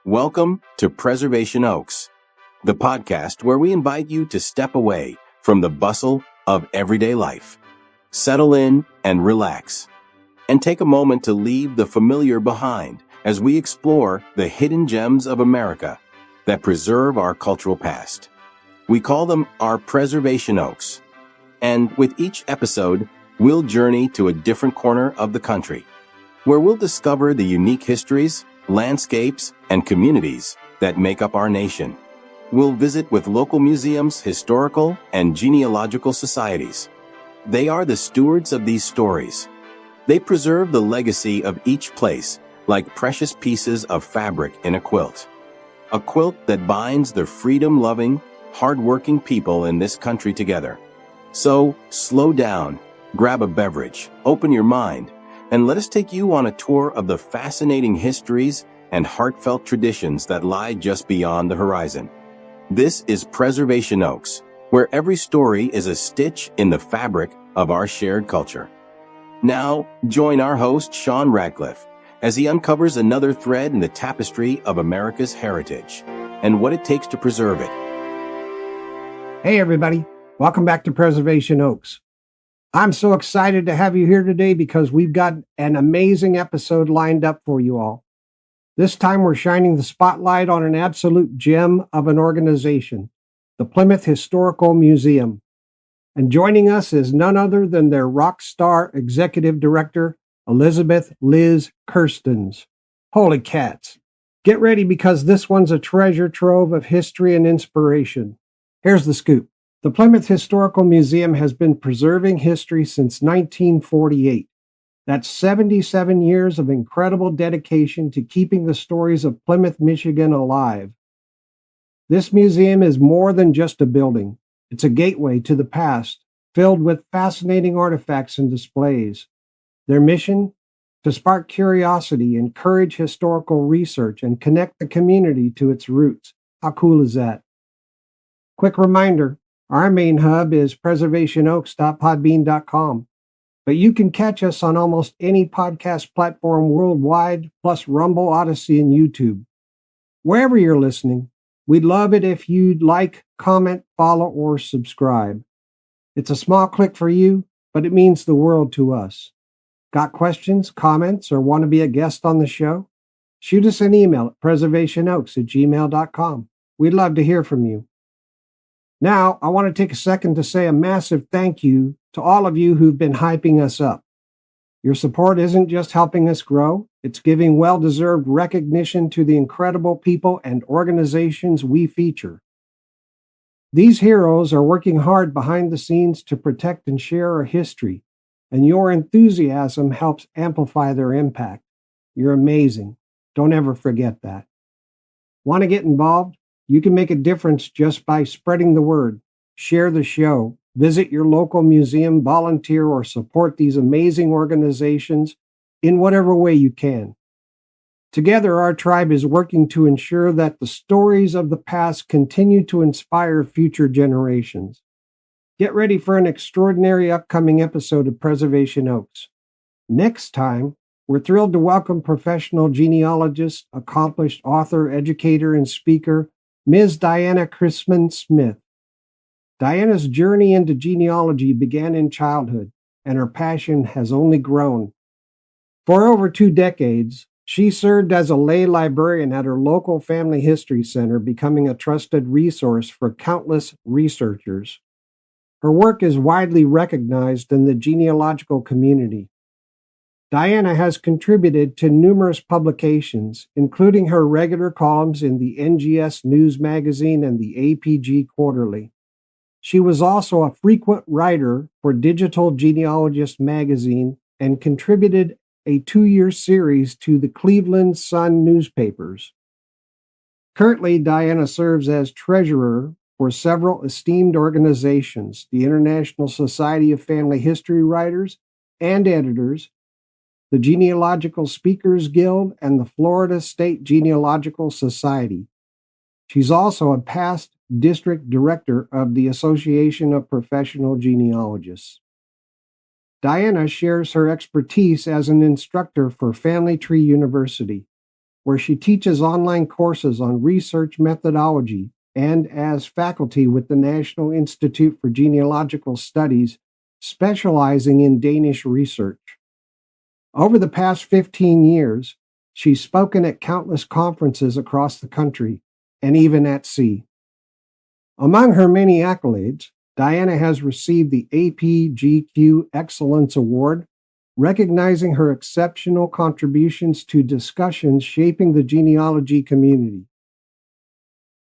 Welcome to Preservation Oaks, the podcast where we invite you to step away from the bustle of everyday life. Settle in and relax, and take a moment to leave the familiar behind as we explore the hidden gems of America that preserve our cultural past. We call them our Preservation Oaks, and with each episode, we'll journey to a different corner of the country, where we'll discover the unique histories, landscapes, and communities that make up our nation. We'll visit with local museums, historical, and genealogical societies. They are the stewards of these stories. They preserve the legacy of each place like precious pieces of fabric in a quilt that binds the freedom-loving, hard-working people in this country together. So, slow down, grab a beverage, open your mind, and let us take you on a tour of the fascinating histories and heartfelt traditions that lie just beyond the horizon. This is Preservation Oaks, where every story is a stitch in the fabric of our shared culture. Now, join our host, Sean Radcliff, as he uncovers another thread in the tapestry of America's heritage and what it takes to preserve it. Hey, everybody. Welcome back to Preservation Oaks. I'm so excited to have you here today because we've got an amazing episode lined up for you all. This time we're shining the spotlight on an absolute gem of an organization, the Plymouth Historical Museum. And joining us is none other than their rock star executive director, Elizabeth Liz Kerstens. Holy cats. Get ready because this one's a treasure trove of history and inspiration. Here's the scoop. The Plymouth Historical Museum has been preserving history since 1948. That's 77 years of incredible dedication to keeping the stories of Plymouth, Michigan alive. This museum is more than just a building. It's a gateway to the past, filled with fascinating artifacts and displays. Their mission? To spark curiosity, encourage historical research, and connect the community to its roots. How cool is that? Quick reminder, our main hub is preservationoaks.podbean.com, but you can catch us on almost any podcast platform worldwide, plus Rumble, Odyssey, and YouTube. Wherever you're listening, we'd love it if you'd like, comment, follow, or subscribe. It's a small click for you, but it means the world to us. Got questions, comments, or want to be a guest on the show? Shoot us an email at preservationoaks@gmail.com. We'd love to hear from you. Now, I want to take a second to say a massive thank you to all of you who've been hyping us up. Your support isn't just helping us grow, it's giving well-deserved recognition to the incredible people and organizations we feature. These heroes are working hard behind the scenes to protect and share our history, and your enthusiasm helps amplify their impact. You're amazing. Don't ever forget that. Want to get involved? You can make a difference just by spreading the word. Share the show. Visit your local museum, volunteer, or support these amazing organizations in whatever way you can. Together, our tribe is working to ensure that the stories of the past continue to inspire future generations. Get ready for an extraordinary upcoming episode of Preservation Oaks. Next time, we're thrilled to welcome professional genealogist, accomplished author, educator, and speaker, Ms. Diana Chrisman-Smith. Diana's journey into genealogy began in childhood, and her passion has only grown. For over 2 decades, she served as a lay librarian at her local family history center, becoming a trusted resource for countless researchers. Her work is widely recognized in the genealogical community. Diana has contributed to numerous publications, including her regular columns in the NGS News Magazine and the APG Quarterly. She was also a frequent writer for Digital Genealogist magazine and contributed a 2-year series to the Cleveland Sun newspapers. Currently, Diana serves as treasurer for several esteemed organizations, the International Society of Family History Writers and Editors, the Genealogical Speakers Guild, and the Florida State Genealogical Society. She's also a past district director of the Association of Professional Genealogists. Diana shares her expertise as an instructor for Family Tree University. where she teaches online courses on research methodology and as faculty with the National Institute for Genealogical Studies, specializing in Danish research. Over the past 15 years, she's spoken at countless conferences across the country and even at sea. Among her many accolades, Diana has received the APGQ Excellence Award, recognizing her exceptional contributions to discussions shaping the genealogy community.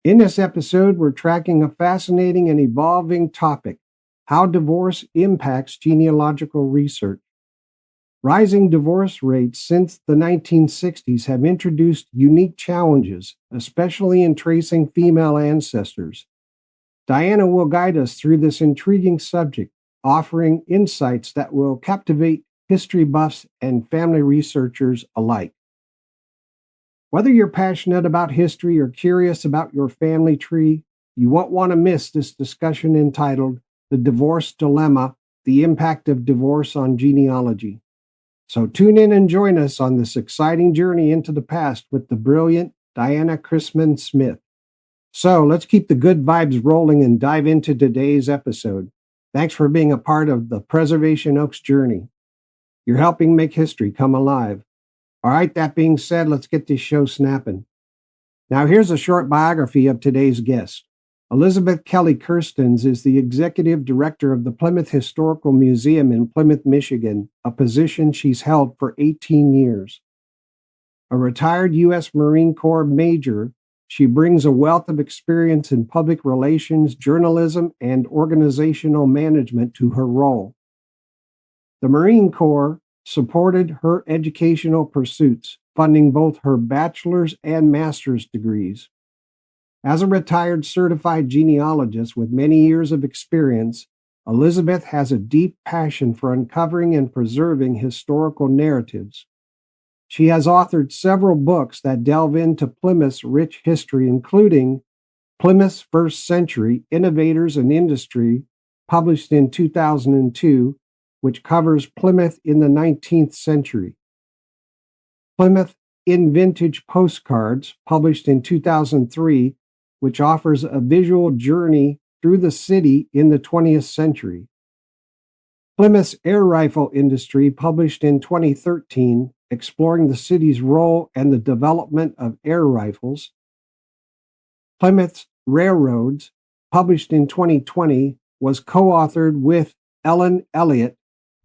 In this episode, we're tracking a fascinating and evolving topic: how divorce impacts genealogical research. Rising divorce rates since the 1960s have introduced unique challenges, especially in tracing female ancestors. Diana will guide us through this intriguing subject, offering insights that will captivate history buffs and family researchers alike. Whether you're passionate about history or curious about your family tree, you won't want to miss this discussion entitled "The Divorce Dilemma: The Impact of Divorce on Genealogy." So tune in and join us on this exciting journey into the past with the brilliant Diana Kerstens Smith. So let's keep the good vibes rolling and dive into today's episode. Thanks for being a part of the Preservation Oaks journey. You're helping make history come alive. All right, that being said, let's get this show snapping. Now here's a short biography of today's guest. Elizabeth Kelly Kerstens is the Executive Director of the Plymouth Historical Museum in Plymouth, Michigan, a position she's held for 18 years. A retired U.S. Marine Corps major, she brings a wealth of experience in public relations, journalism, and organizational management to her role. The Marine Corps supported her educational pursuits, funding both her bachelor's and master's degrees. As a retired certified genealogist with many years of experience, Elizabeth has a deep passion for uncovering and preserving historical narratives. She has authored several books that delve into Plymouth's rich history, including Plymouth's First Century: Innovators and Industry, published in 2002, which covers Plymouth in the 19th century. Plymouth in Vintage Postcards, published in 2003, which offers a visual journey through the city in the 20th century. Plymouth's Air Rifle Industry, published in 2013, exploring the city's role and the development of air rifles. Plymouth's Railroads, published in 2020, was co-authored with Ellen Elliott,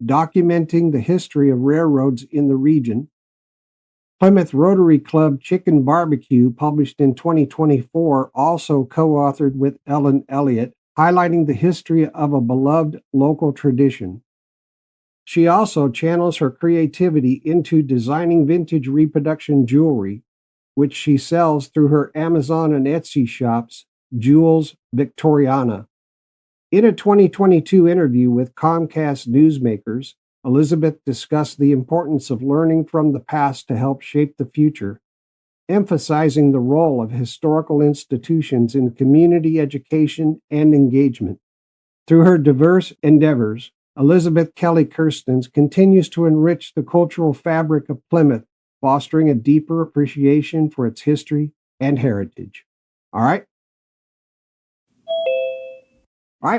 documenting the history of railroads in the region. Plymouth Rotary Club Chicken Barbecue, published in 2024, also co-authored with Ellen Elliott, highlighting the history of a beloved local tradition. She also channels her creativity into designing vintage reproduction jewelry, which she sells through her Amazon and Etsy shops, Jewels Victoriana. In a 2022 interview with Comcast Newsmakers, Elizabeth discussed the importance of learning from the past to help shape the future, emphasizing the role of historical institutions in community education and engagement. Through her diverse endeavors, Elizabeth Kelly Kerstens continues to enrich the cultural fabric of Plymouth, fostering a deeper appreciation for its history and heritage. All right,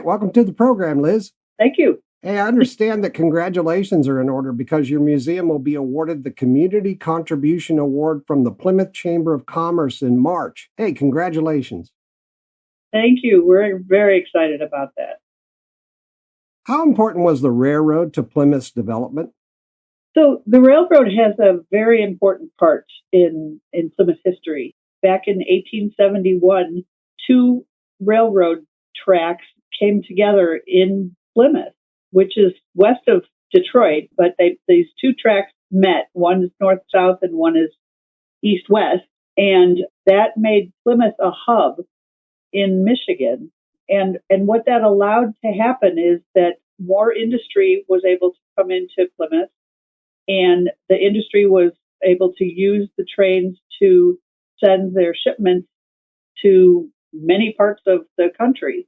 welcome to the program, Liz. Thank you. Hey, I understand that congratulations are in order because your museum will be awarded the Community Contribution Award from the Plymouth Chamber of Commerce in March. Hey, congratulations. Thank you. We're very excited about that. How important was the railroad to Plymouth's development? So the railroad has a very important part in Plymouth history. Back in 1871, two railroad tracks came together in Plymouth, which is west of Detroit, but these two tracks met. One is north-south and one is east-west, and that made Plymouth a hub in Michigan. And what that allowed to happen is that more industry was able to come into Plymouth, and the industry was able to use the trains to send their shipments to many parts of the country.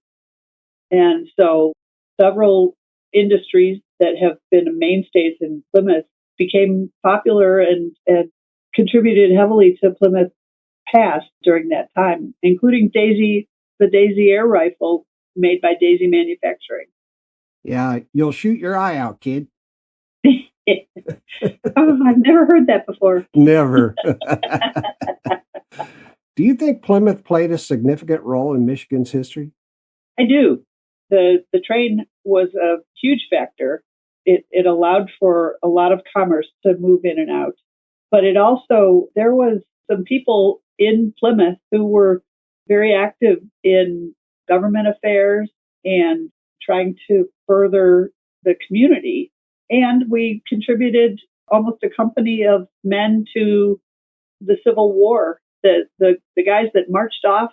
And so several industries that have been mainstays in Plymouth became popular and contributed heavily to Plymouth past during that time, including the Daisy air rifle made by Daisy Manufacturing. Yeah, you'll shoot your eye out, kid. Oh, I've never heard that before. Never. Do you think Plymouth played a significant role in Michigan's history? I do. The train was a huge factor. It allowed for a lot of commerce to move in and out. But there was some people in Plymouth who were very active in government affairs and trying to further the community. And we contributed almost a company of men to the Civil War. The guys that marched off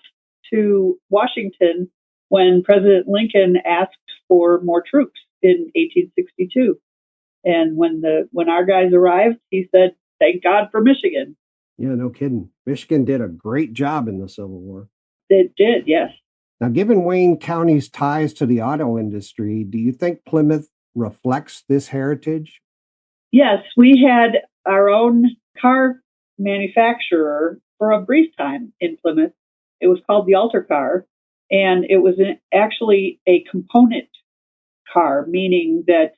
to Washington when President Lincoln asked for more troops in 1862. And when our guys arrived, he said, "Thank God for Michigan." Yeah, no kidding. Michigan did a great job in the Civil War. It did, yes. Now, given Wayne County's ties to the auto industry, do you think Plymouth reflects this heritage? Yes, we had our own car manufacturer for a brief time in Plymouth. It was called the Alter Car, and it was actually a component car, meaning that,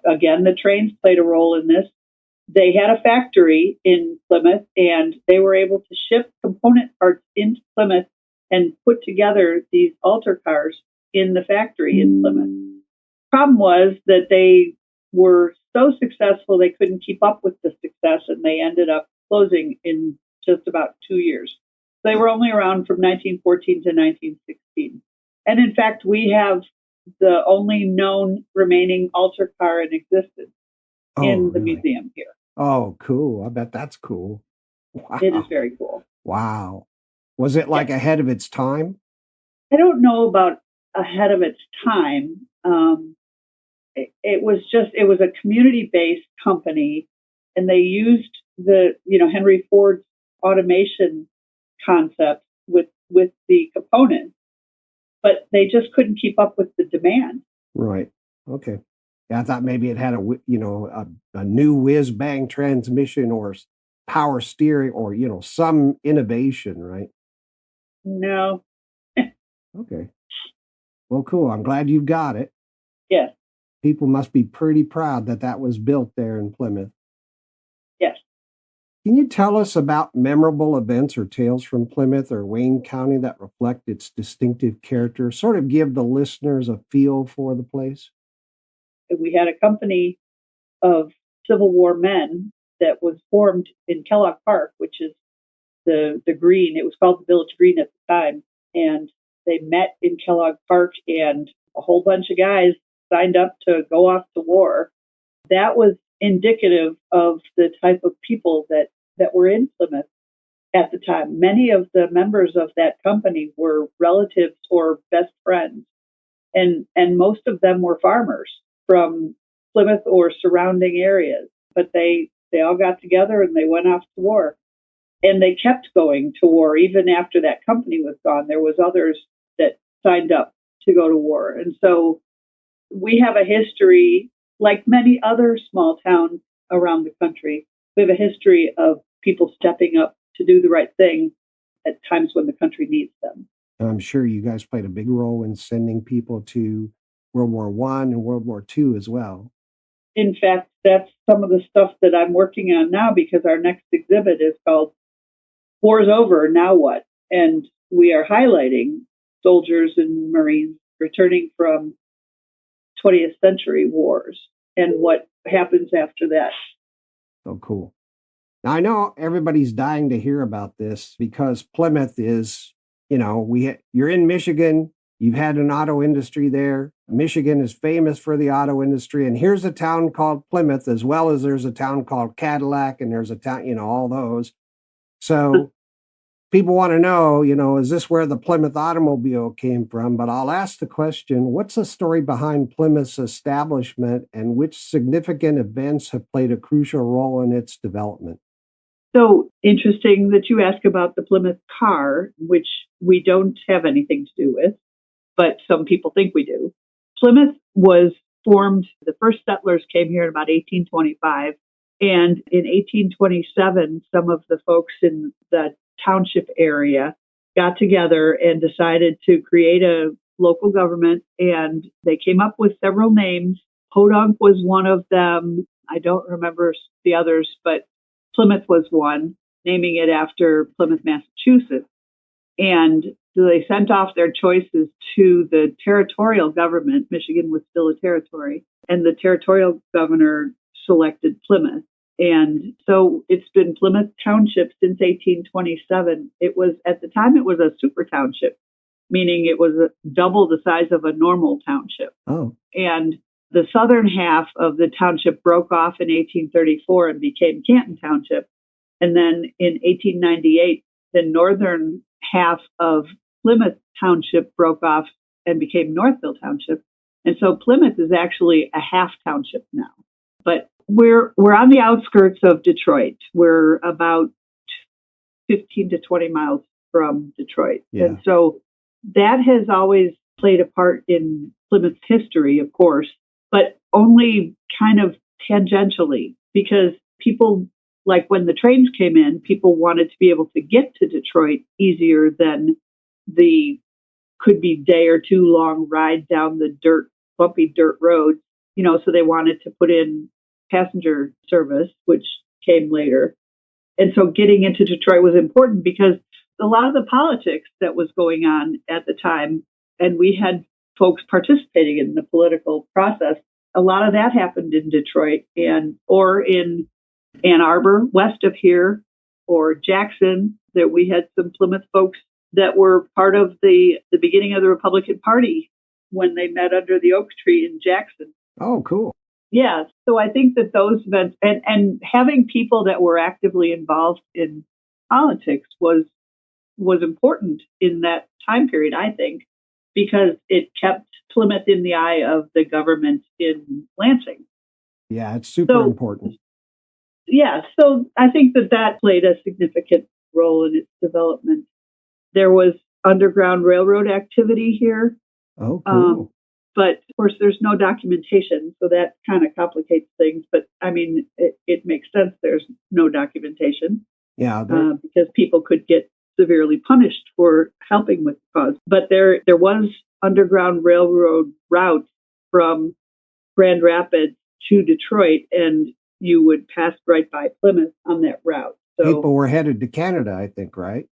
again, the trains played a role in this. They had a factory in Plymouth, and they were able to ship component parts into Plymouth and put together these Alter Cars in the factory in Plymouth. Problem was that they were so successful they couldn't keep up with the success, and they ended up closing in just about 2 years. They were only around from 1914 to 1916. And in fact, we have the only known remaining Alter Car in existence in the museum here. Oh, cool. I bet that's cool. Wow. It is very cool. Wow. Was it like ahead of its time? I don't know about ahead of its time. It was a community-based company, and they used Henry Ford's automation concept with the components, but they just couldn't keep up with the demand. Right. Okay. Yeah, I thought maybe it had a new whiz bang transmission or power steering or some innovation, right? No. Okay. Well, cool. I'm glad you've got it. Yes. People must be pretty proud that was built there in Plymouth. Yes. Can you tell us about memorable events or tales from Plymouth or Wayne County that reflect its distinctive character? Sort of give the listeners a feel for the place. We had a company of Civil War men that was formed in Kellogg Park, which is the green. It was called the Village Green at the time. And they met in Kellogg Park, and a whole bunch of guys signed up to go off to war. That was indicative of the type of people that were in Plymouth at the time. Many of the members of that company were relatives or best friends, and most of them were farmers from Plymouth or surrounding areas. But they all got together and they went off to war. And they kept going to war even after that company was gone. There was others that signed up to go to war. And so we have a history, like many other small towns around the country, we have a history of people stepping up to do the right thing at times when the country needs them. I'm sure you guys played a big role in sending people to World War I and World War II as well. In fact, that's some of the stuff that I'm working on now, because our next exhibit is called War's Over, Now What? And we are highlighting soldiers and Marines returning from 20th century wars and what happens after that. Oh, cool. Now, I know everybody's dying to hear about this because Plymouth is, you're in Michigan, you've had an auto industry there. Michigan is famous for the auto industry. And here's a town called Plymouth, as well as there's a town called Cadillac, and there's a town, all those. So people want to know, is this where the Plymouth automobile came from? But I'll ask the question, what's the story behind Plymouth's establishment, and which significant events have played a crucial role in its development? So interesting that you ask about the Plymouth car, which we don't have anything to do with, but some people think we do. Plymouth was formed, the first settlers came here in about 1825, And in 1827, some of the folks in the township area got together and decided to create a local government, and they came up with several names. Podunk was one of them. I don't remember the others, but Plymouth was one, naming it after Plymouth, Massachusetts. And so they sent off their choices to the territorial government. Michigan was still a territory, and the territorial governor selected Plymouth. And so it's been Plymouth Township since 1827. It was, at the time, it was a super township, meaning it was double the size of a normal township. Oh. And the southern half of the township broke off in 1834 and became Canton Township. And then in 1898, the northern half of Plymouth Township broke off and became Northville Township. And so Plymouth is actually a half township now. But we're on the outskirts of Detroit. We're about 15 to 20 miles from Detroit. Yeah. And so that has always played a part in Plymouth's history, of course, but only kind of tangentially, because people, like when the trains came in, people wanted to be able to get to Detroit easier than the could be day or two long ride down the bumpy dirt roads, so they wanted to put in passenger service, which came later. And so getting into Detroit was important because a lot of the politics that was going on at the time, and we had folks participating in the political process, a lot of that happened in Detroit or in Ann Arbor, west of here, or Jackson. That we had some Plymouth folks that were part of the beginning of the Republican Party when they met under the oak tree in Jackson. Oh, cool. Yeah. So I think that those events and having people that were actively involved in politics was important in that time period, I think, because it kept Plymouth in the eye of the government in Lansing. Yeah, it's super important. Yeah. So I think that played a significant role in its development. There was Underground Railroad activity here. Oh, cool. But of course, there's no documentation, so that kind of complicates things. But I mean, it makes sense there's no documentation. Yeah, because people could get severely punished for helping with the cause. But there was Underground Railroad routes from Grand Rapids to Detroit, and you would pass right by Plymouth on that route. So people were headed to Canada, I think, right?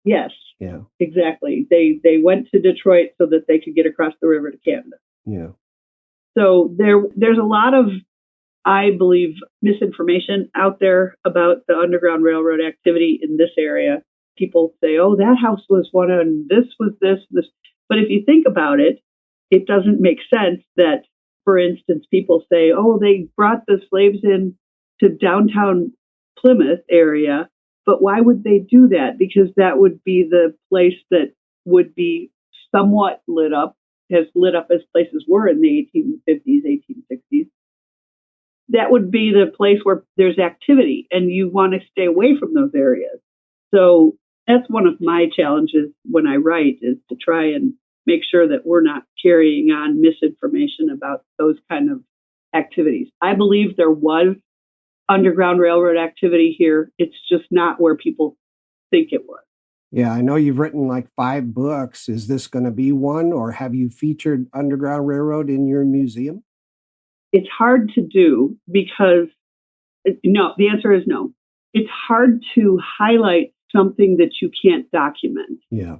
Yes. Yeah. Exactly. They went to Detroit so that they could get across the river to Canada. Yeah. So there's a lot of, I believe, misinformation out there about the Underground Railroad activity in this area. People say, oh, that house was one and this was this. But if you think about it, it doesn't make sense that, for instance, people say, oh, they brought the slaves in to downtown Plymouth area. But why would they do that? Because that would be the place that would be somewhat lit up as places were in the 1850s, 1860s. That would be the place where there's activity, and you want to stay away from those areas. So that's one of my challenges when I write, is to try and make sure that we're not carrying on misinformation about those kind of activities. I believe there was Underground Railroad activity here. It's just not where people think it was. Yeah, I know you've written like 5 books. Is this going to be one, or have you featured Underground Railroad in your museum? It's hard to do because, no, the answer is no. It's hard to highlight something that you can't document. Yeah.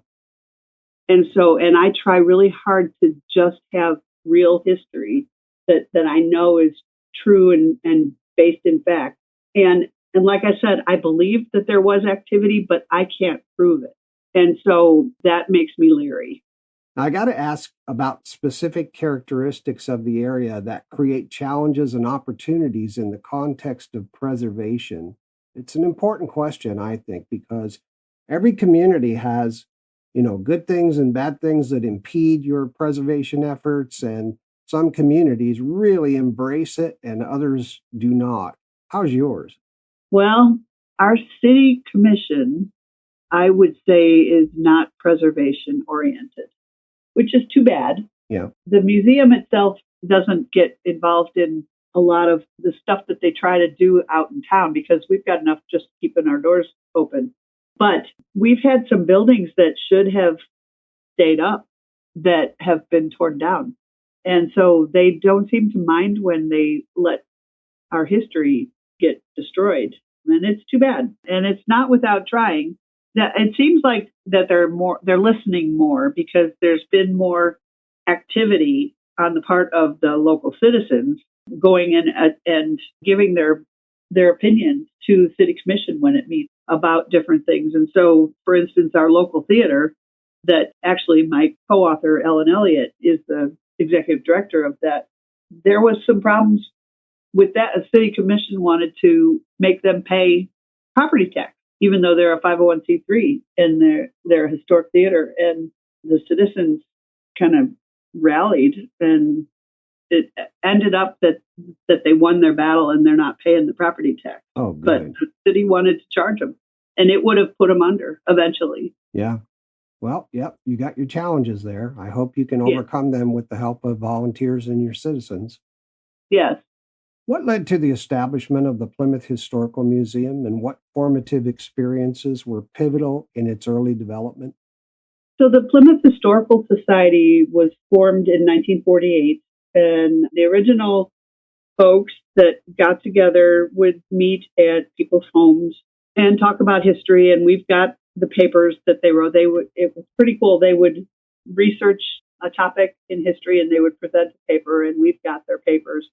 And I try really hard to just have real history that I know is true and based in fact. And like I said, I believe that there was activity, but I can't prove it. And so that makes me leery. I got to ask about specific characteristics of the area that create challenges and opportunities in the context of preservation. It's an important question, I think, because every community has, good things and bad things that impede your preservation efforts, and some communities really embrace it and others do not. How's yours? Well, our city commission, I would say, is not preservation oriented, which is too bad. Yeah. The museum itself doesn't get involved in a lot of the stuff that they try to do out in town, because we've got enough just keeping our doors open. But we've had some buildings that should have stayed up that have been torn down. And so they don't seem to mind when they let our history get destroyed. And it's too bad. And it's not without trying. That it seems like that they're listening more, because there's been more activity on the part of the local citizens going in and giving their opinions to City Commission when it meets about different things. And so, for instance, our local theater, that actually my co-author, Ellen Elliott, is the executive director of that, there was some problems with that. A City Commission wanted to make them pay property tax, even though they're a 501c3 and they're a historic theater. And the citizens kind of rallied, and it ended up that they won their battle and they're not paying the property tax. Oh, good. But the city wanted to charge them, and it would have put them under eventually. Yeah. Well, yep, you got your challenges there. I hope you can overcome them with the help of volunteers and your citizens. Yes. What led to the establishment of the Plymouth Historical Museum, and what formative experiences were pivotal in its early development? So the Plymouth Historical Society was formed in 1948, and the original folks that got together would meet at people's homes and talk about history. And we've got the papers that they wrote. It was pretty cool. They would research a topic in history and they would present a paper, and we've got their papers.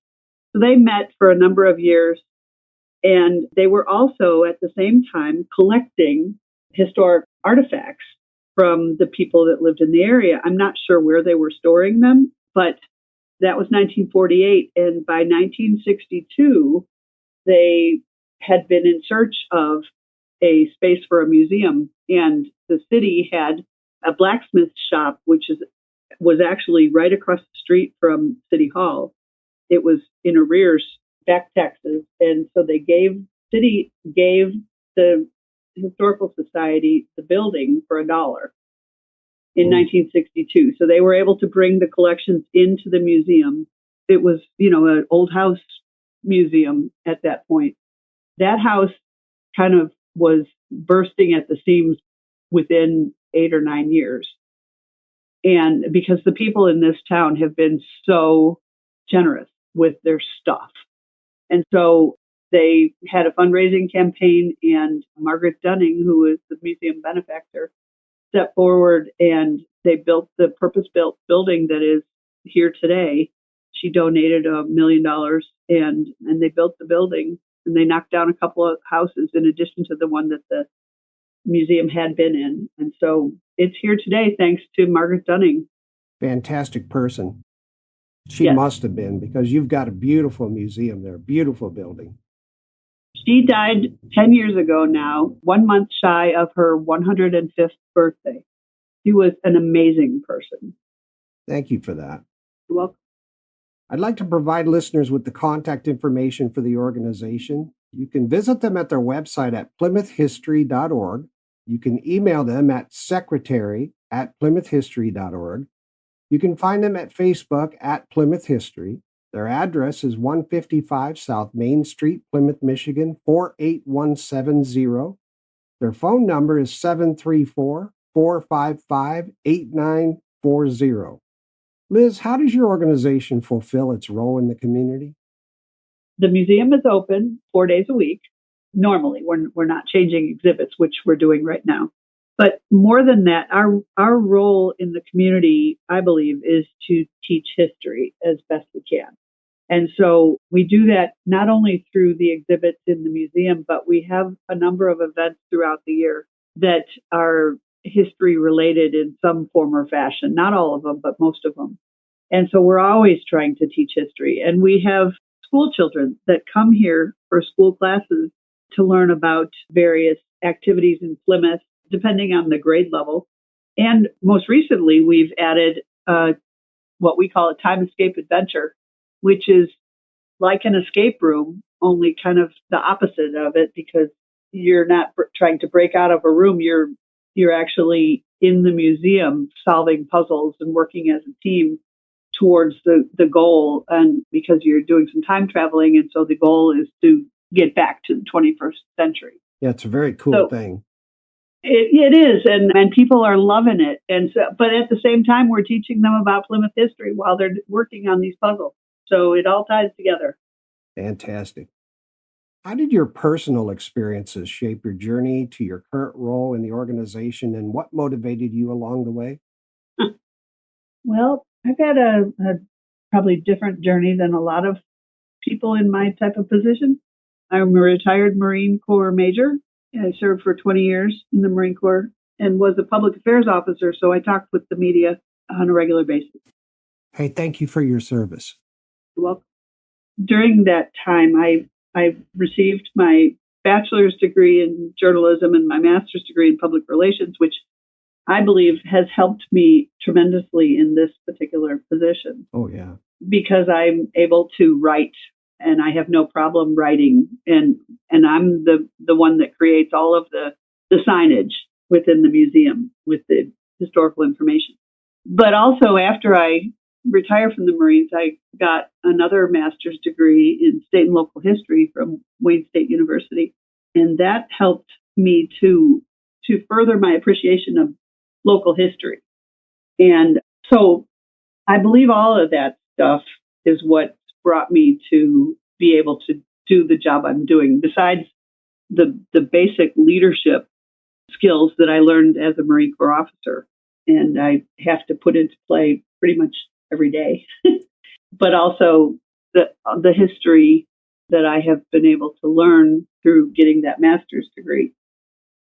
So they met for a number of years, and they were also at the same time collecting historic artifacts from the people that lived in the area. I'm not sure where they were storing them, but that was 1948. And by 1962, they had been in search of a space for a museum. And the city had a blacksmith shop, which was actually right across the street from City Hall. It was in arrears, back taxes. And so city gave the Historical Society the building for $1 in 1962. So they were able to bring the collections into the museum. It was, an old house museum at that point. That house kind of was bursting at the seams within 8 or 9 years. And because the people in this town have been so generous with their stuff. And so they had a fundraising campaign, and Margaret Dunning, who is the museum benefactor, stepped forward, and they built the purpose-built building that is here today. She donated $1 million, and they built the building, and they knocked down a couple of houses in addition to the one that the museum had been in. And so it's here today thanks to Margaret Dunning. Fantastic person. She must have been, because you've got a beautiful museum there, beautiful building. She died 10 years ago now, 1 month shy of her 105th birthday. She was an amazing person. Thank you for that. You're welcome. I'd like to provide listeners with the contact information for the organization. You can visit them at their website at plymouthhistory.org. You can email them at secretary@plymouthhistory.org. You can find them at Facebook at Plymouth History. Their address is 155 South Main Street, Plymouth, Michigan, 48170. Their phone number is 734-455-8940. Liz, how does your organization fulfill its role in the community? The museum is open 4 days a week. Normally, we're not changing exhibits, which we're doing right now. But more than that, our role in the community, I believe, is to teach history as best we can. And so we do that not only through the exhibits in the museum, but we have a number of events throughout the year that are history related in some form or fashion. Not all of them, but most of them. And so we're always trying to teach history. And we have school children that come here for school classes to learn about various activities in Plymouth, depending on the grade level. And most recently, we've added what we call a time escape adventure, which is like an escape room, only kind of the opposite of it, because you're not trying to break out of a room. You're actually in the museum solving puzzles and working as a team towards the goal, and because you're doing some time traveling, and so the goal is to get back to the 21st century. Yeah, it's a very cool thing. It is, and people are loving it. And so, but at the same time, we're teaching them about Plymouth history while they're working on these puzzles. So it all ties together. Fantastic. How did your personal experiences shape your journey to your current role in the organization, and what motivated you along the way? Well, I've had a probably different journey than a lot of people in my type of position. I'm a retired Marine Corps major. I served for 20 years in the Marine Corps and was a public affairs officer, so I talked with the media on a regular basis. Hey, thank you for your service. You're welcome. During that time, I received my bachelor's degree in journalism and my master's degree in public relations, which I believe has helped me tremendously in this particular position. Oh, yeah. Because I'm able to write, and I have no problem writing, and I'm the one that creates all of the signage within the museum with the historical information. But also, after I retired from the Marines, I got another master's degree in state and local history from Wayne State University, and that helped me to further my appreciation of local history. And so I believe all of that stuff is what brought me to be able to do the job I'm doing, besides the basic leadership skills that I learned as a Marine Corps officer, and I have to put into play pretty much every day, but also the history that I have been able to learn through getting that master's degree.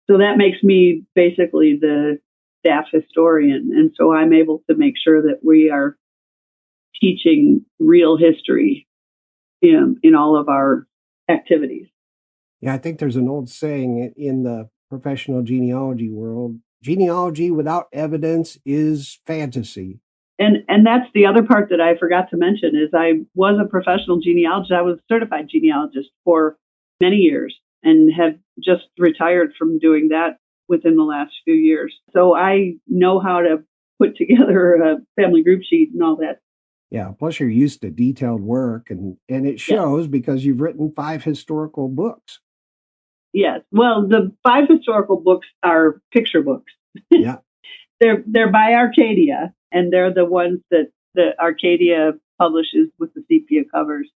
So that makes me basically the staff historian, and so I'm able to make sure that we are teaching real history in all of our activities. Yeah, I think there's an old saying in the professional genealogy world: genealogy without evidence is fantasy. And that's the other part that I forgot to mention is I was a professional genealogist. I was a certified genealogist for many years and have just retired from doing that within the last few years. So I know how to put together a family group sheet and all that. Yeah, plus you're used to detailed work, and it shows because you've written 5 historical books. Yes. Well, the 5 historical books are picture books. Yeah. They're by Arcadia, and they're the ones that the Arcadia publishes with the sepia covers.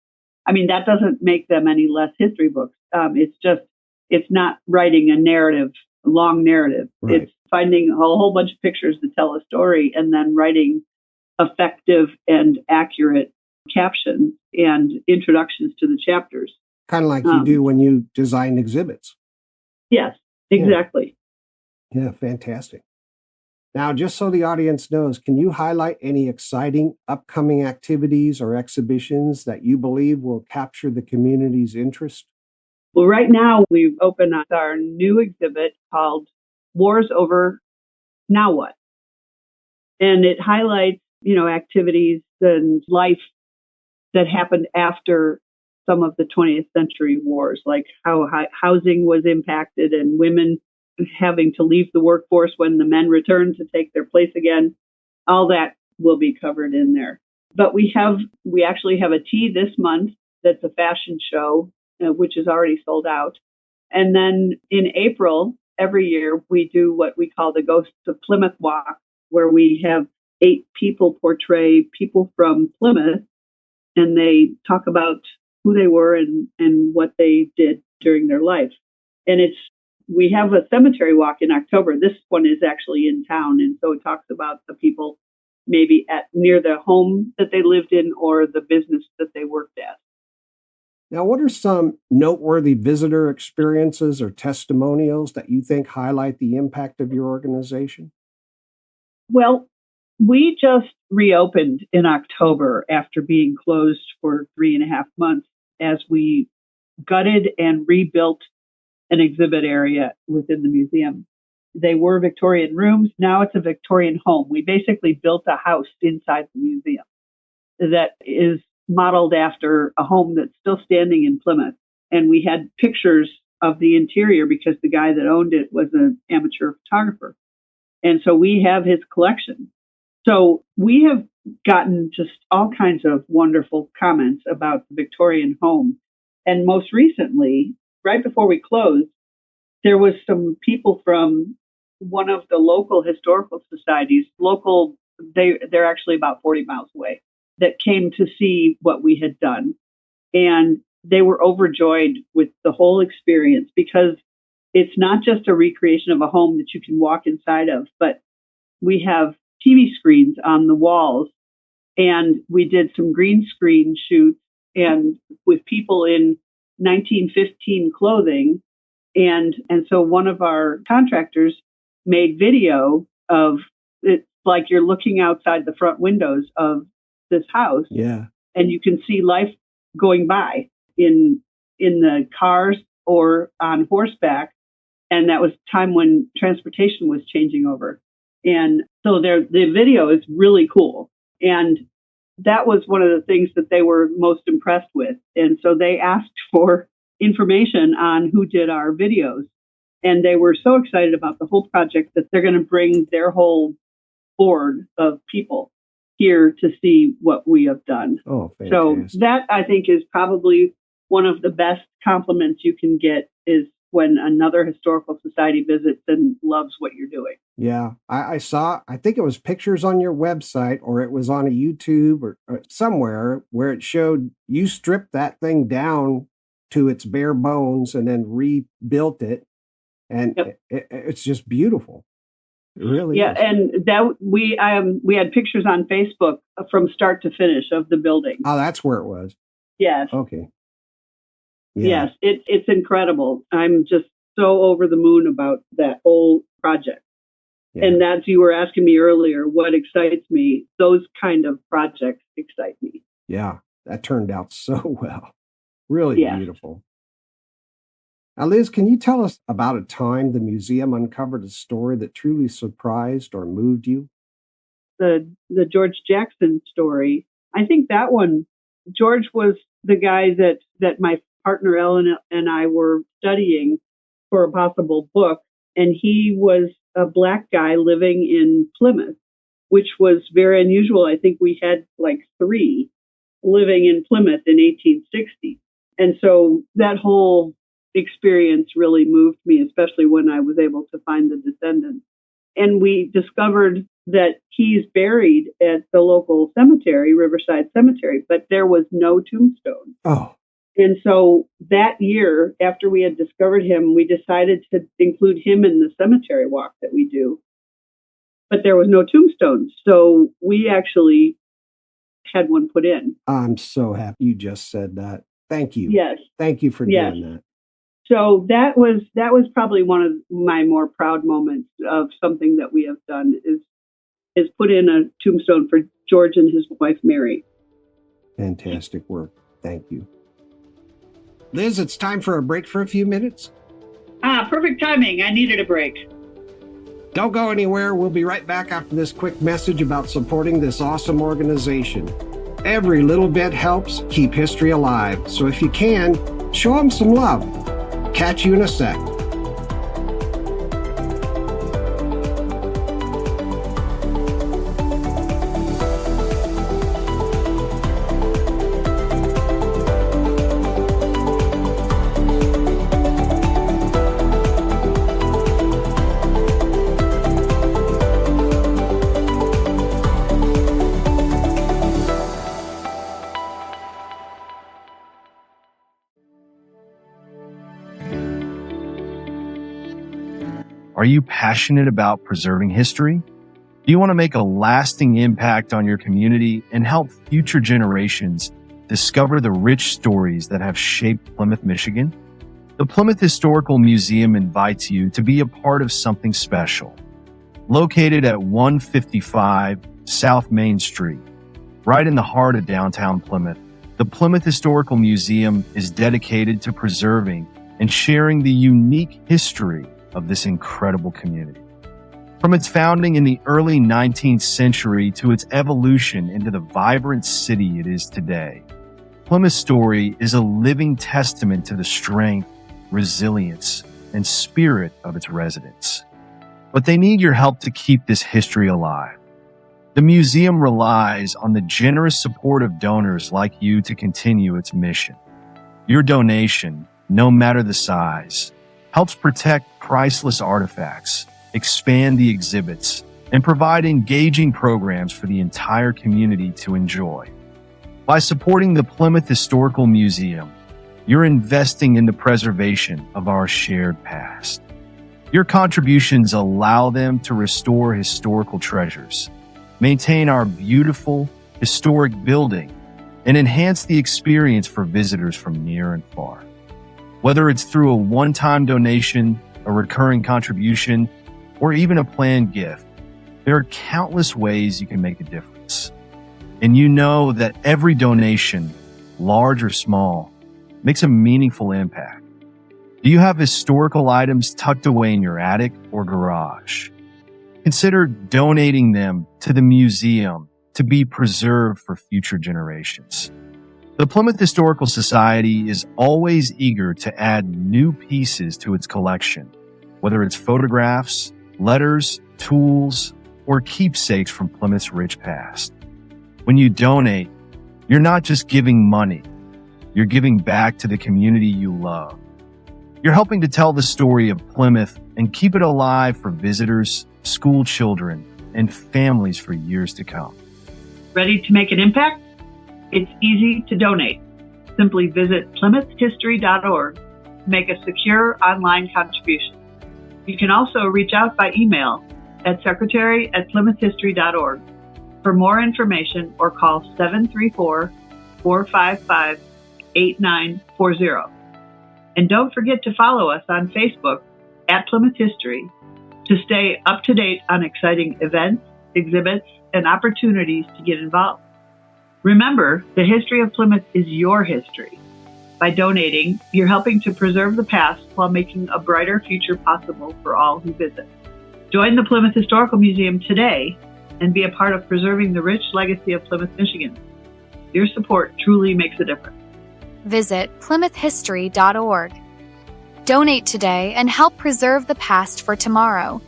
I mean, that doesn't make them any less history books. It's not writing a long narrative. Right. It's finding a whole bunch of pictures to tell a story and then writing effective and accurate captions and introductions to the chapters. Kind of like you do when you design exhibits. Yes, exactly. Yeah, fantastic. Now, just so the audience knows, can you highlight any exciting upcoming activities or exhibitions that you believe will capture the community's interest? Well, right now we've opened our new exhibit called Wars Over, Now What? And it highlights, activities and life that happened after some of the 20th century wars, like how housing was impacted and women having to leave the workforce when the men returned to take their place again. All that will be covered in there. But we actually have a tea this month that's a fashion show, which is already sold out. And then in April, every year, we do what we call the Ghosts of Plymouth Walk, where we have 8 people portray people from Plymouth, and they talk about who they were and what they did during their life. And we have a cemetery walk in October. This one is actually in town, and so it talks about the people maybe near the home that they lived in or the business that they worked at. Now, what are some noteworthy visitor experiences or testimonials that you think highlight the impact of your organization? Well, we just reopened in October after being closed for 3.5 months as we gutted and rebuilt an exhibit area within the museum. They were Victorian rooms. Now it's a Victorian home. We basically built a house inside the museum that is modeled after a home that's still standing in Plymouth. And we had pictures of the interior because the guy that owned it was an amateur photographer. And so we have his collection. So we have gotten just all kinds of wonderful comments about the Victorian home. And most recently, right before we closed, there was some people from one of the local historical societies, they're actually about 40 miles away, that came to see what we had done. And they were overjoyed with the whole experience, because it's not just a recreation of a home that you can walk inside of, but we have TV screens on the walls, and we did some green screen shoots and with people in 1915 clothing. And so one of our contractors made video of it, like you're looking outside the front windows of this house. Yeah. And you can see life going by in the cars or on horseback. And that was time when transportation was changing over. And so the video is really cool. And that was one of the things that they were most impressed with. And so they asked for information on who did our videos. And they were so excited about the whole project that they're going to bring their whole board of people here to see what we have done. Oh, fantastic. So that, I think, is probably one of the best compliments you can get, is when another historical society visits and loves what you're doing. Yeah, I saw, I think it was pictures on your website, or it was on a YouTube or somewhere, where it showed you stripped that thing down to its bare bones and then rebuilt it. And Yep. It's just beautiful. It really Yeah, is. and that we had pictures on Facebook from start to finish of the building. Oh, that's where it was. Yes. Okay. Yeah. Yes, it's incredible. I'm just so over the moon about that whole project. Yeah. And as you were asking me earlier, what excites me, those kind of projects excite me. Yeah, that turned out so well. Really Yes. beautiful. Now, Liz, can you tell us about a time the museum uncovered a story that truly surprised or moved you? The George Jackson story, I think that one, George was the guy that my partner Ellen and I were studying for a possible book. And he was a Black guy living in Plymouth, which was very unusual. I think we had like 3 living in Plymouth in 1860. And so that whole experience really moved me, especially when I was able to find the descendants. And we discovered that he's buried at the local cemetery, Riverside Cemetery, but there was no tombstone. Oh, And so that year, after we had discovered him, we decided to include him in the cemetery walk that we do. But there was no tombstone. So we actually had one put in. I'm so happy you just said that. Thank you. Yes. Thank you for Yes. doing that. So that was probably one of my more proud moments of something that we have done, is put in a tombstone for George and his wife, Mary. Fantastic work. Thank you. Liz, it's time for a break for a few minutes. Perfect timing. I needed a break. Don't go anywhere. We'll be right back after this quick message about supporting this awesome organization. Every little bit helps keep history alive. So if you can, show them some love. Catch you in a sec. Are you passionate about preserving history? Do you want to make a lasting impact on your community and help future generations discover the rich stories that have shaped Plymouth, Michigan? The Plymouth Historical Museum invites you to be a part of something special. Located at 155 South Main Street, right in the heart of downtown Plymouth, the Plymouth Historical Museum is dedicated to preserving and sharing the unique history of this incredible community. From its founding in the early 19th century to its evolution into the vibrant city it is today, Plymouth's story is a living testament to the strength, resilience, and spirit of its residents. But they need your help to keep this history alive. The museum relies on the generous support of donors like you to continue its mission. Your donation, no matter the size, helps protect priceless artifacts, expand the exhibits, and provide engaging programs for the entire community to enjoy. By supporting the Plymouth Historical Museum, you're investing in the preservation of our shared past. Your contributions allow them to restore historical treasures, maintain our beautiful, historic building, and enhance the experience for visitors from near and far. Whether it's through a one-time donation, a recurring contribution, or even a planned gift, there are countless ways you can make a difference. And you know that every donation, large or small, makes a meaningful impact. Do you have historical items tucked away in your attic or garage? Consider donating them to the museum to be preserved for future generations. The Plymouth Historical Society is always eager to add new pieces to its collection, whether it's photographs, letters, tools, or keepsakes from Plymouth's rich past. When you donate, you're not just giving money, you're giving back to the community you love. You're helping to tell the story of Plymouth and keep it alive for visitors, school children, and families for years to come. Ready to make an impact? It's easy to donate. Simply visit plymouthhistory.org to make a secure online contribution. You can also reach out by email at secretary@plymouthhistory.org for more information or call 734-455-8940. And don't forget to follow us on Facebook at Plymouth History to stay up to date on exciting events, exhibits, and opportunities to get involved. Remember, the history of Plymouth is your history. By donating, you're helping to preserve the past while making a brighter future possible for all who visit. Join the Plymouth Historical Museum today and be a part of preserving the rich legacy of Plymouth, Michigan. Your support truly makes a difference. Visit plymouthhistory.org. Donate today and help preserve the past for tomorrow.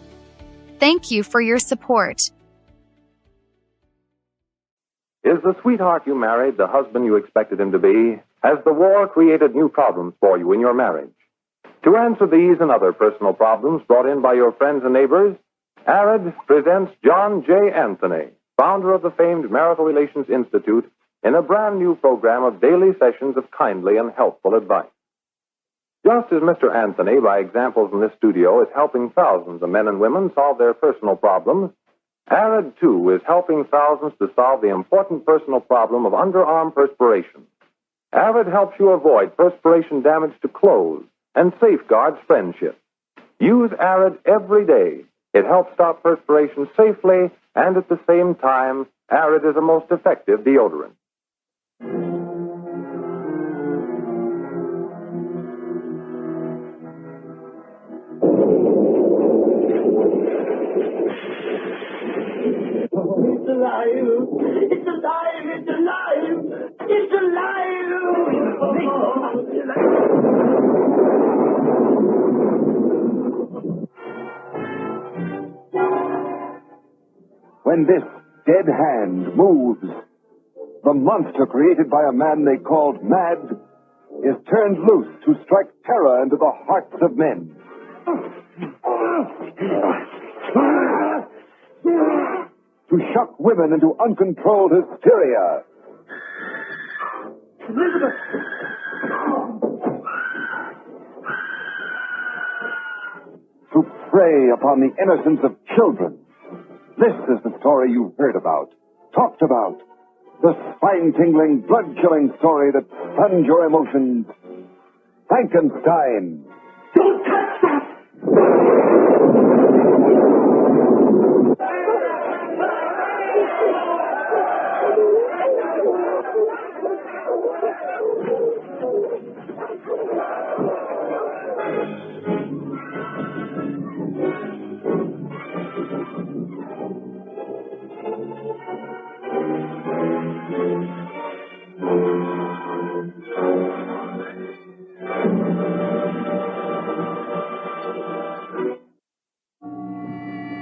Thank you for your support. Is the sweetheart you married the husband you expected him to be? Has the war created new problems for you in your marriage? To answer these and other personal problems brought in by your friends and neighbors, ARID presents John J. Anthony, founder of the famed Marital Relations Institute, in a brand new program of daily sessions of kindly and helpful advice. Just as Mr. Anthony, by examples in this studio, is helping thousands of men and women solve their personal problems, ARID, too, is helping thousands to solve the important personal problem of underarm perspiration. ARID helps you avoid perspiration damage to clothes and safeguards friendship. Use ARID every day. It helps stop perspiration safely, and at the same time, ARID is a most effective deodorant. It's alive! It's alive! It's alive! It's alive! When this dead hand moves, the monster created by a man they called mad is turned loose to strike terror into the hearts of men. To shock women into uncontrolled hysteria. Elizabeth! To prey upon the innocence of children. This is the story you've heard about, talked about. The spine-tingling, blood-chilling story that stunned your emotions. Frankenstein. Don't touch that!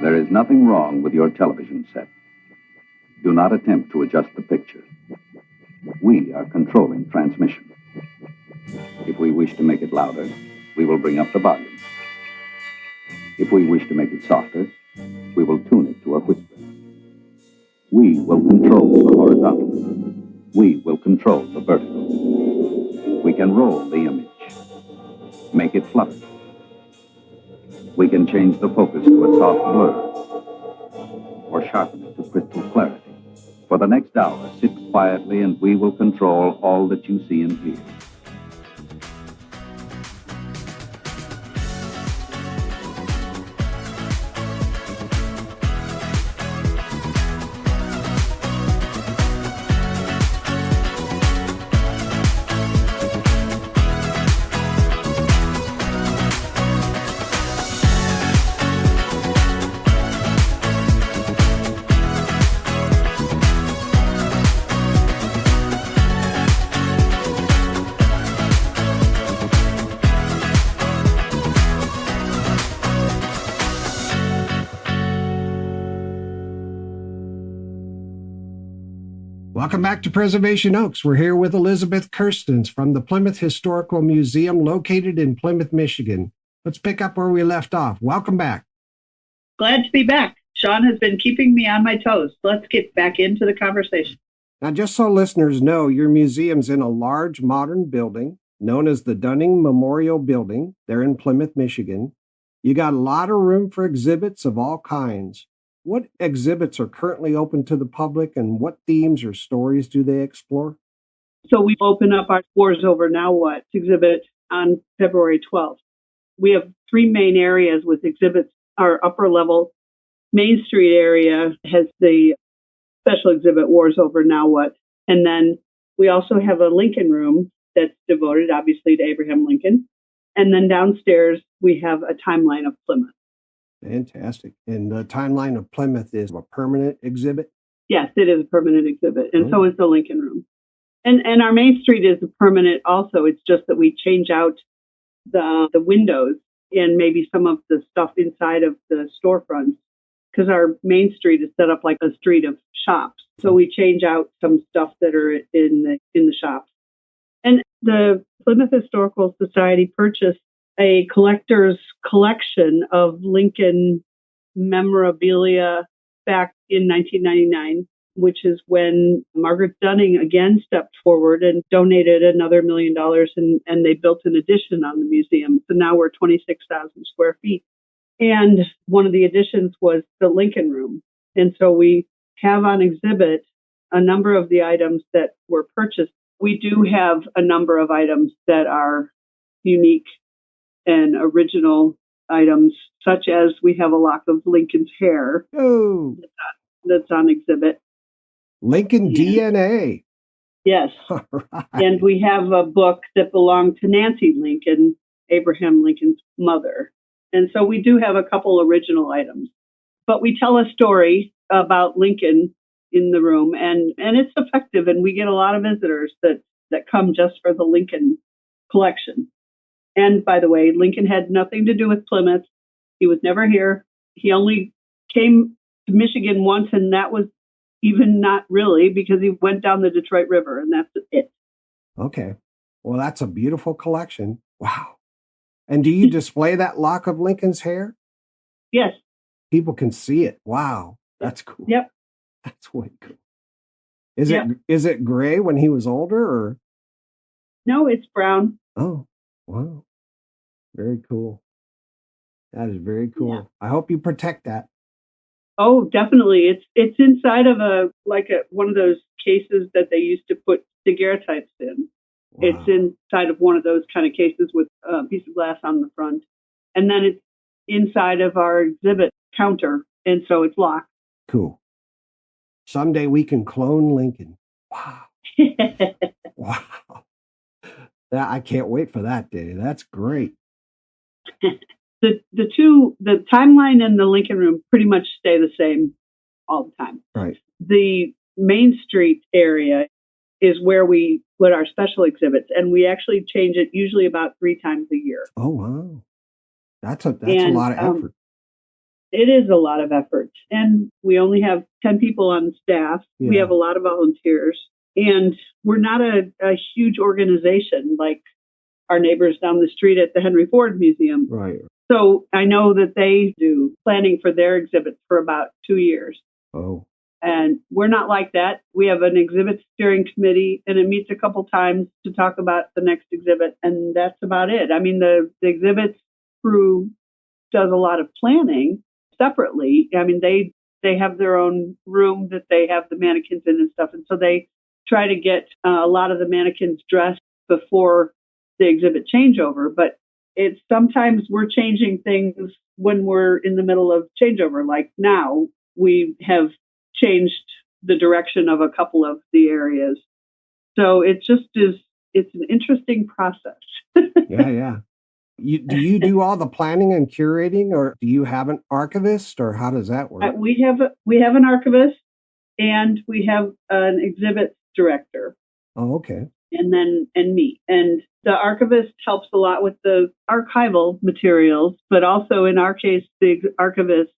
There is nothing wrong with your television set. Do not attempt to adjust the picture. We are controlling transmission. If we wish to make it louder, we will bring up the volume. If we wish to make it softer, we will tune it to a whisper. We will control the horizontal. We will control the vertical. We can roll the image, make it flutter. We can change the focus to a soft blur, or sharpen it to crystal clarity. For the next hour, sit quietly and we will control all that you see and hear. Welcome back to Preservation Oaks. We're here with Elizabeth Kerstens from the Plymouth Historical Museum located in Plymouth, Michigan. Let's pick up where we left off. Welcome back. Glad to be back. Sean has been keeping me on my toes. Let's get back into the conversation. Now, just so listeners know, your museum's in a large modern building known as the Dunning Memorial Building. They're in Plymouth, Michigan. You got a lot of room for exhibits of all kinds. What exhibits are currently open to the public, and what themes or stories do they explore? So we open up our Wars Over Now What exhibit on February 12th. We have three main areas with exhibits. Our upper level Main Street area has the special exhibit Wars Over Now What. And then we also have a Lincoln room that's devoted, obviously, to Abraham Lincoln. And then downstairs, we have a timeline of Plymouth. Fantastic. And the timeline of Plymouth is a permanent exhibit? Yes, it is a permanent exhibit. And so is the Lincoln room. And our Main Street is a permanent also. It's just that we change out the windows and maybe some of the stuff inside of the storefronts, because our Main Street is set up like a street of shops. So we change out some stuff that are in the shops. And the Plymouth Historical Society purchased a collector's collection of Lincoln memorabilia back in 1999, which is when Margaret Dunning again stepped forward and donated another $1 million, and they built an addition on the museum. So now we're 26,000 square feet. And one of the additions was the Lincoln room. And so we have on exhibit a number of the items that were purchased. We do have a number of items that are unique and original items, such as we have a lock of Lincoln's hair that's on exhibit. Lincoln DNA. Yes. Right. And we have a book that belonged to Nancy Lincoln, Abraham Lincoln's mother. And so we do have a couple original items. But we tell a story about Lincoln in the room, and it's effective, and we get a lot of visitors that come just for the Lincoln collection. And by the way, Lincoln had nothing to do with Plymouth. He was never here. He only came to Michigan once, and that was even not really, because he went down the Detroit River, and that's it. Okay. Well, that's a beautiful collection. Wow. And do you display that lock of Lincoln's hair? Yes. People can see it. Wow. That's cool. Yep. That's way cool. Is it gray when he was older, or? No, it's brown. Oh, wow. Very cool. That is very cool. Yeah. I hope you protect that. Oh, definitely. It's inside of one of those cases that they used to put daguerreotypes in. Wow. It's inside of one of those kind of cases with a piece of glass on the front. And then it's inside of our exhibit counter. And so it's locked. Cool. Someday we can clone Lincoln. Wow. Wow. I can't wait for that day. That's great. The timeline and the Lincoln room pretty much stay the same all the time. Right. The Main Street area is where we put our special exhibits, and we actually change it usually about 3 times a year. Oh, wow. That's a lot of effort. It is a lot of effort. And we only have 10 people on staff. Yeah. We have a lot of volunteers. And we're not a huge organization like our neighbors down the street at the Henry Ford Museum. Right. So I know that they do planning for their exhibits for about 2 years. Oh. And we're not like that. We have an exhibit steering committee, and it meets a couple times to talk about the next exhibit. And that's about it. I mean, the exhibits crew does a lot of planning separately. I mean, they have their own room that they have the mannequins in and stuff. And so they try to get a lot of the mannequins dressed before the exhibit changeover. But it's sometimes we're changing things when we're in the middle of changeover. Like now, we have changed the direction of a couple of the areas. So it just is, it's an interesting process. Yeah. Do you do all the planning and curating, or do you have an archivist, or how does that work? We have an archivist, and we have an exhibit director. Oh, okay. And me. And the archivist helps a lot with the archival materials, but also in our case, the archivist,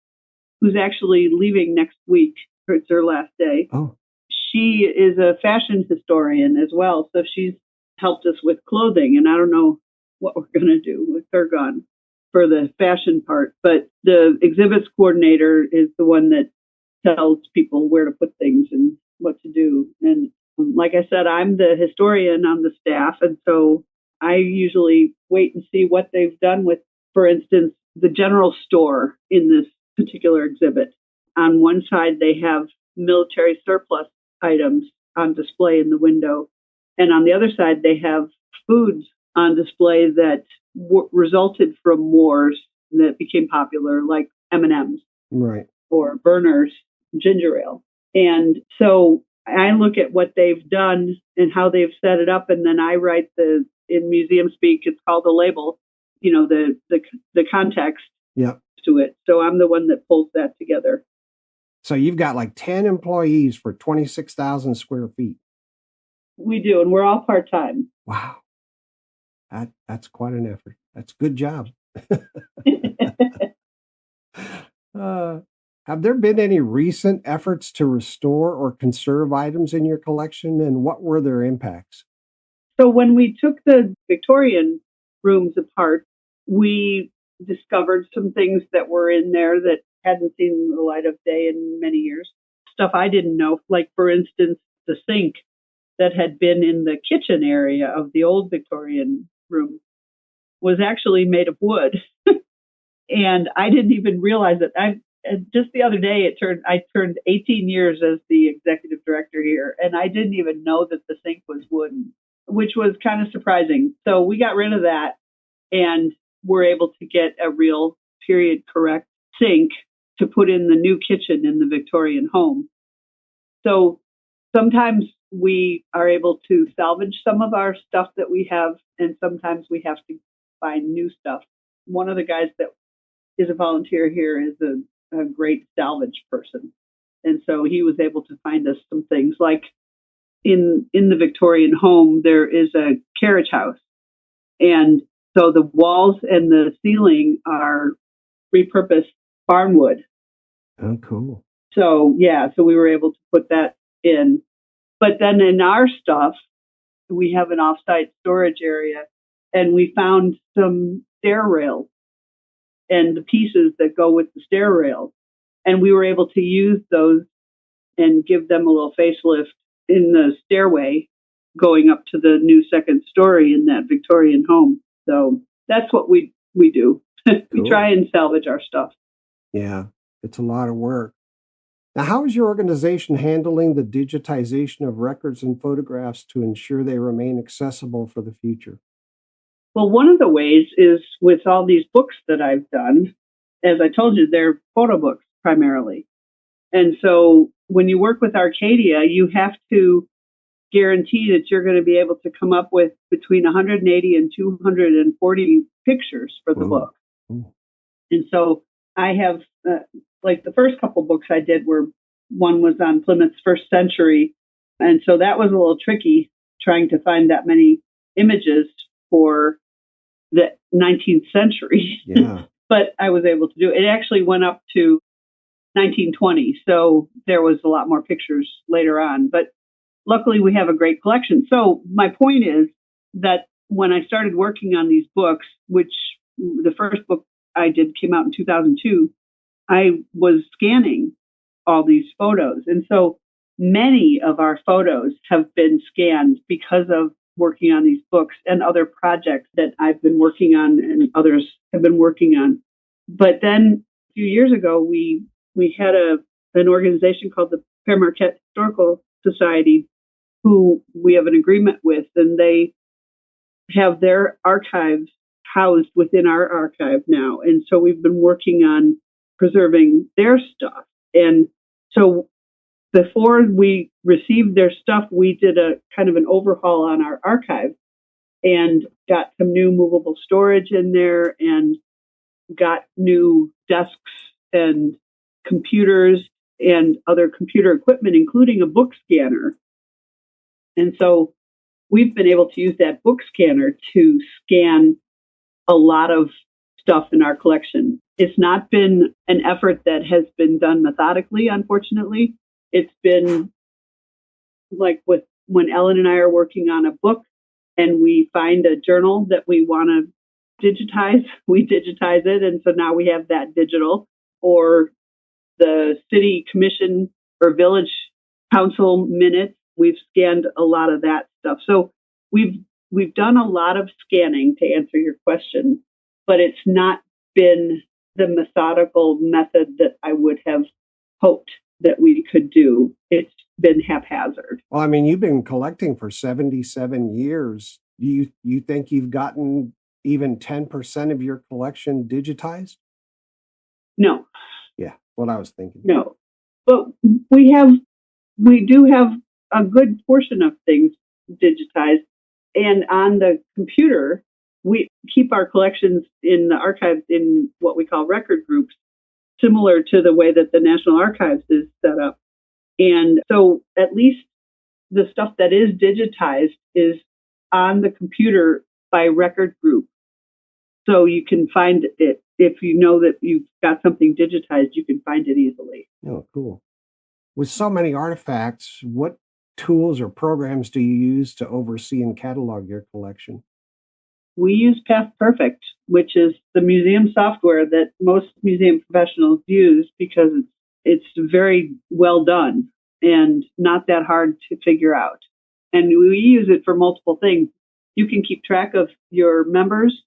who's actually leaving next week, it's her last day. Oh. She is a fashion historian as well. So she's helped us with clothing, and I don't know what we're going to do with her gone for the fashion part. But the exhibits coordinator is the one that tells people where to put things and what to do. And like I said, I'm the historian on the staff. And so I usually wait and see what they've done with, for instance, the general store in this particular exhibit. On one side, they have military surplus items on display in the window. And on the other side, they have foods on display that resulted from wars that became popular, like M&Ms, right, or Berners ginger ale. And so I look at what they've done and how they've set it up, and then I write in museum speak, it's called a label, the context to it. So I'm the one that pulls that together. So you've got like 10 employees for 26,000 square feet. We do, and we're all part-time. Wow. That's quite an effort. That's a good job. Have there been any recent efforts to restore or conserve items in your collection, and what were their impacts? So when we took the Victorian rooms apart, we discovered some things that were in there that hadn't seen the light of day in many years. Stuff I didn't know, like, for instance, the sink that had been in the kitchen area of the old Victorian room was actually made of wood. And I didn't even realize it. Just the other day, I turned 18 years as the executive director here, and I didn't even know that the sink was wooden, which was kind of surprising. So we got rid of that, and were able to get a real period correct sink to put in the new kitchen in the Victorian home. So sometimes we are able to salvage some of our stuff that we have, and sometimes we have to find new stuff. One of the guys that is a volunteer here is a great salvage person. And so he was able to find us some things, like in the Victorian home, there is a carriage house. And so the walls and the ceiling are repurposed barnwood. Oh, cool. So, so we were able to put that in. But then in our stuff, we have an off-site storage area, and we found some stair rails and the pieces that go with the stair rails. And we were able to use those and give them a little facelift in the stairway going up to the new second story in that Victorian home. So that's what we do. Cool. We try and salvage our stuff. Yeah, it's a lot of work. Now, how is your organization handling the digitization of records and photographs to ensure they remain accessible for the future? Well, one of the ways is with all these books that I've done. As I told you, they're photo books primarily. And so when you work with Arcadia, you have to guarantee that you're going to be able to come up with between 180 and 240 pictures for the book. Ooh. And so I have, like the first couple books I did one was on Plymouth's first century. And so that was a little tricky, trying to find that many images for the 19th century. Yeah. but I was able to do it. It actually went up to 1920, so there was a lot more pictures later on. But luckily, we have a great collection. So my point is that when I started working on these books, which the first book I did came out in 2002, I was scanning all these photos. And so many of our photos have been scanned because of working on these books and other projects that I've been working on and others have been working on. But then a few years ago, we had an organization called the Plymouth Historical Society, who we have an agreement with, and they have their archives housed within our archive now. And so we've been working on preserving their stuff. And so before we received their stuff, we did a kind of an overhaul on our archive and got some new movable storage in there and got new desks and computers and other computer equipment, including a book scanner. And so we've been able to use that book scanner to scan a lot of stuff in our collection. It's not been an effort that has been done methodically, unfortunately. It's been like when Ellen and I are working on a book and we find a journal that we want to digitize, we digitize it. And so now we have that digital. Or the city commission or village council minutes, we've scanned a lot of that stuff. So we've done a lot of scanning, to answer your question, but it's not been the methodical method that I would have hoped that we could do. It's been haphazard. Well, I mean, you've been collecting for 77 years. You think you've gotten even 10% of your collection digitized? No. Yeah, what I was thinking. No. But we do have a good portion of things digitized. And on the computer, we keep our collections in the archives in what we call record groups, similar to the way that the National Archives is set up. And so at least the stuff that is digitized is on the computer by record group. So you can find it. If you know that you've got something digitized, you can find it easily. Oh, cool. With so many artifacts, what tools or programs do you use to oversee and catalog your collection? We use Past Perfect, which is the museum software that most museum professionals use because it's very well done and not that hard to figure out. And we use it for multiple things. You can keep track of your members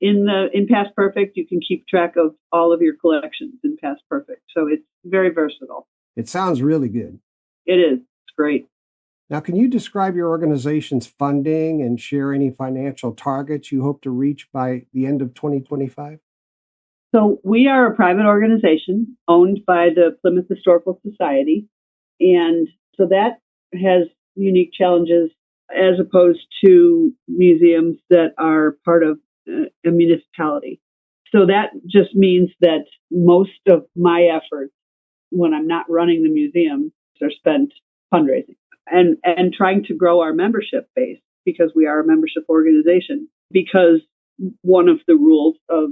in Past Perfect. You can keep track of all of your collections in Past Perfect. So it's very versatile. It sounds really good. It is. It's great. Now, can you describe your organization's funding and share any financial targets you hope to reach by the end of 2025? So we are a private organization owned by the Plymouth Historical Society. And so that has unique challenges as opposed to museums that are part of a municipality. So that just means that most of my efforts when I'm not running the museum are spent fundraising and trying to grow our membership base because we are a membership organization. Because one of the rules of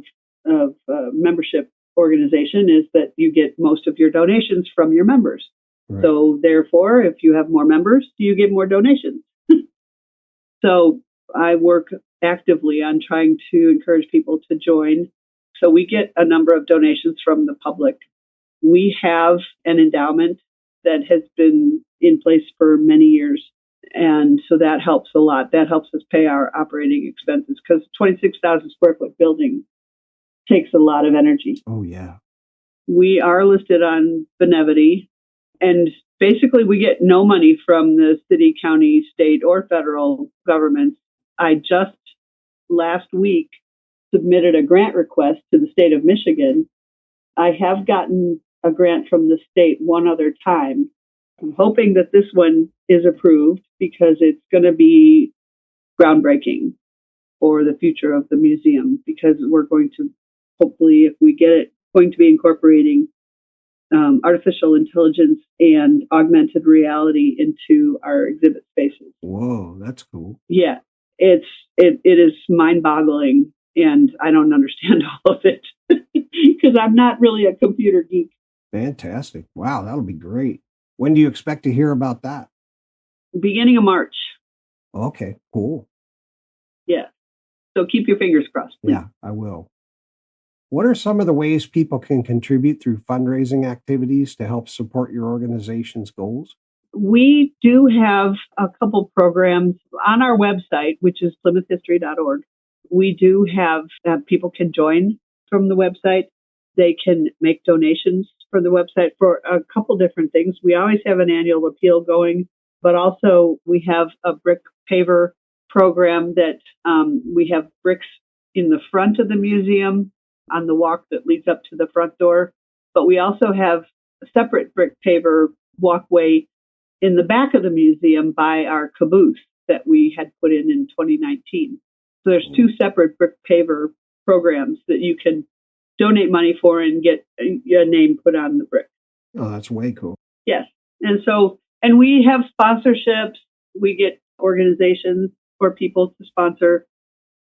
membership organization is that you get most of your donations from your members. Right. So therefore, if you have more members, you get more donations. So I work actively on trying to encourage people to join. So we get a number of donations from the public. We have an endowment that has been in place for many years. And so that helps a lot. That helps us pay our operating expenses because 26,000 square foot building takes a lot of energy. Oh, yeah. We are listed on Benevity, and basically we get no money from the city, county, state, or federal governments. I just last week submitted a grant request to the state of Michigan. I have gotten a grant from the state one other time. I'm hoping that this one is approved because it's going to be groundbreaking for the future of the museum because we're going to, hopefully, if we get it, going to be incorporating artificial intelligence and augmented reality into our exhibit spaces. Whoa, that's cool. Yeah, it is mind-boggling. and I don't understand all of it because I'm not really a computer geek. Fantastic. Wow, that'll be great. When do you expect to hear about that? Beginning of March. Okay, cool. Yeah. So keep your fingers crossed, please. Yeah, I will. What are some of the ways people can contribute through fundraising activities to help support your organization's goals? We do have a couple programs on our website, which is plymouthhistory.org. We do have people can join from the website. They can make donations for the website for a couple different things. We always have an annual appeal going, but also we have a brick paver program that we have bricks in the front of the museum on the walk that leads up to the front door. But we also have a separate brick paver walkway in the back of the museum by our caboose that we had put in 2019. So there's two separate brick paver programs that you can donate money for and get a name put on the brick. Oh, that's way cool. Yes. And we have sponsorships. We get organizations for people to sponsor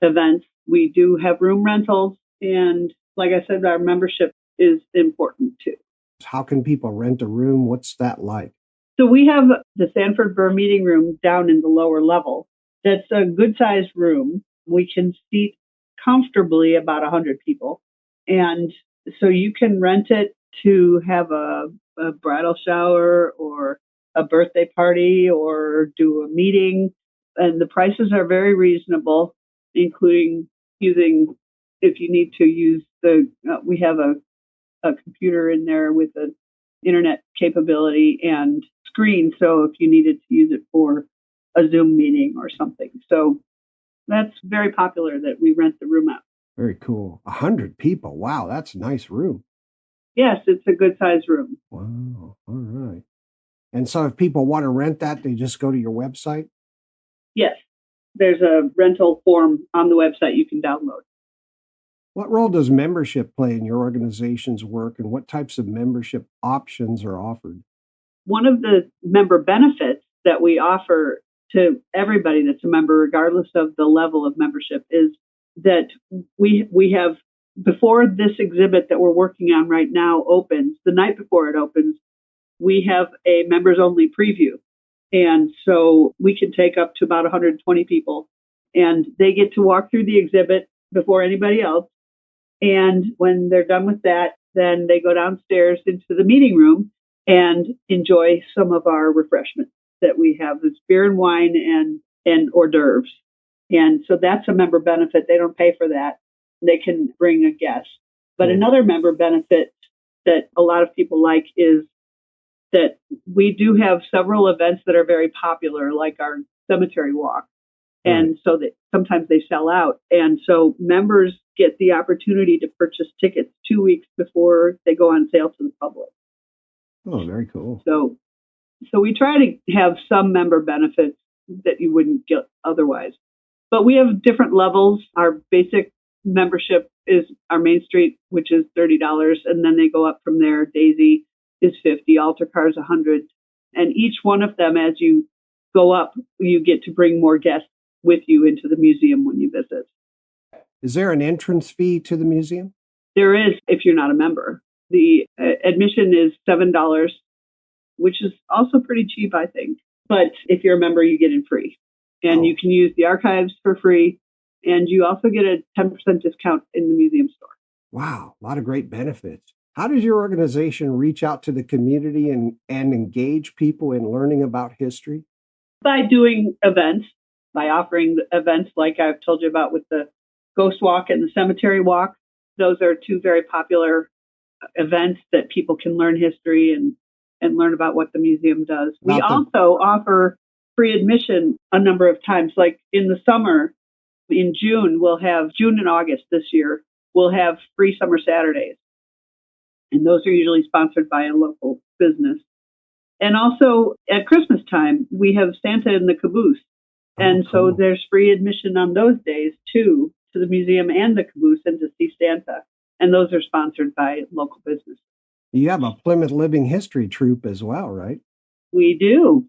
events. We do have room rentals. And like I said, our membership is important too. How can people rent a room? What's that like? So we have the Sanford Burr meeting room down in the lower level. That's a good sized room. We can seat comfortably about 100 people. And so you can rent it to have a bridal shower or a birthday party or do a meeting. And the prices are very reasonable, including using, if you need to use we have a computer in there with an internet capability and screen. So if you needed to use it for a Zoom meeting or something. So that's very popular that we rent the room out. Very cool. 100 people. Wow, that's a nice room. Yes, it's a good sized room. Wow. All right. And so if people want to rent that, they just go to your website? Yes. There's a rental form on the website you can download. What role does membership play in your organization's work, and what types of membership options are offered? One of the member benefits that we offer to everybody that's a member, regardless of the level of membership, is that we have, before this exhibit that we're working on right now opens, the night before it opens, we have a members only preview. And so we can take up to about 120 people, and they get to walk through the exhibit before anybody else. And when they're done with that, then they go downstairs into the meeting room and enjoy some of our refreshments that we have. It's beer and wine and hors d'oeuvres. And so that's a member benefit. They don't pay for that. They can bring a guest. But another member benefit that a lot of people like is that we do have several events that are very popular, like our cemetery walk. And so that sometimes they sell out. And so members get the opportunity to purchase tickets 2 weeks before they go on sale to the public. Oh, very cool. So we try to have some member benefits that you wouldn't get otherwise. But we have different levels. Our basic membership is our Main Street, which is $30. And then they go up from there. Daisy is $50, Altar Car is $100. And each one of them, as you go up, you get to bring more guests with you into the museum when you visit. Is there an entrance fee to the museum? There is, if you're not a member. The admission is $7, which is also pretty cheap, I think. But if you're a member, you get in free. And you can use the archives for free. And you also get a 10% discount in the museum store. Wow, a lot of great benefits. How does your organization reach out to the community and engage people in learning about history? By doing events, by offering events like I've told you about with the Ghost Walk and the Cemetery Walk. Those are two very popular events that people can learn history and learn about what the museum does. We also offer free admission a number of times, like in the summer, in June, June and August this year, we'll have free summer Saturdays. And those are usually sponsored by a local business. And also at Christmas time, we have Santa in the caboose. And so there's free admission on those days, too, to the museum and the caboose and to see Santa. And those are sponsored by local business. You have a Plymouth Living History troupe as well, right? We do.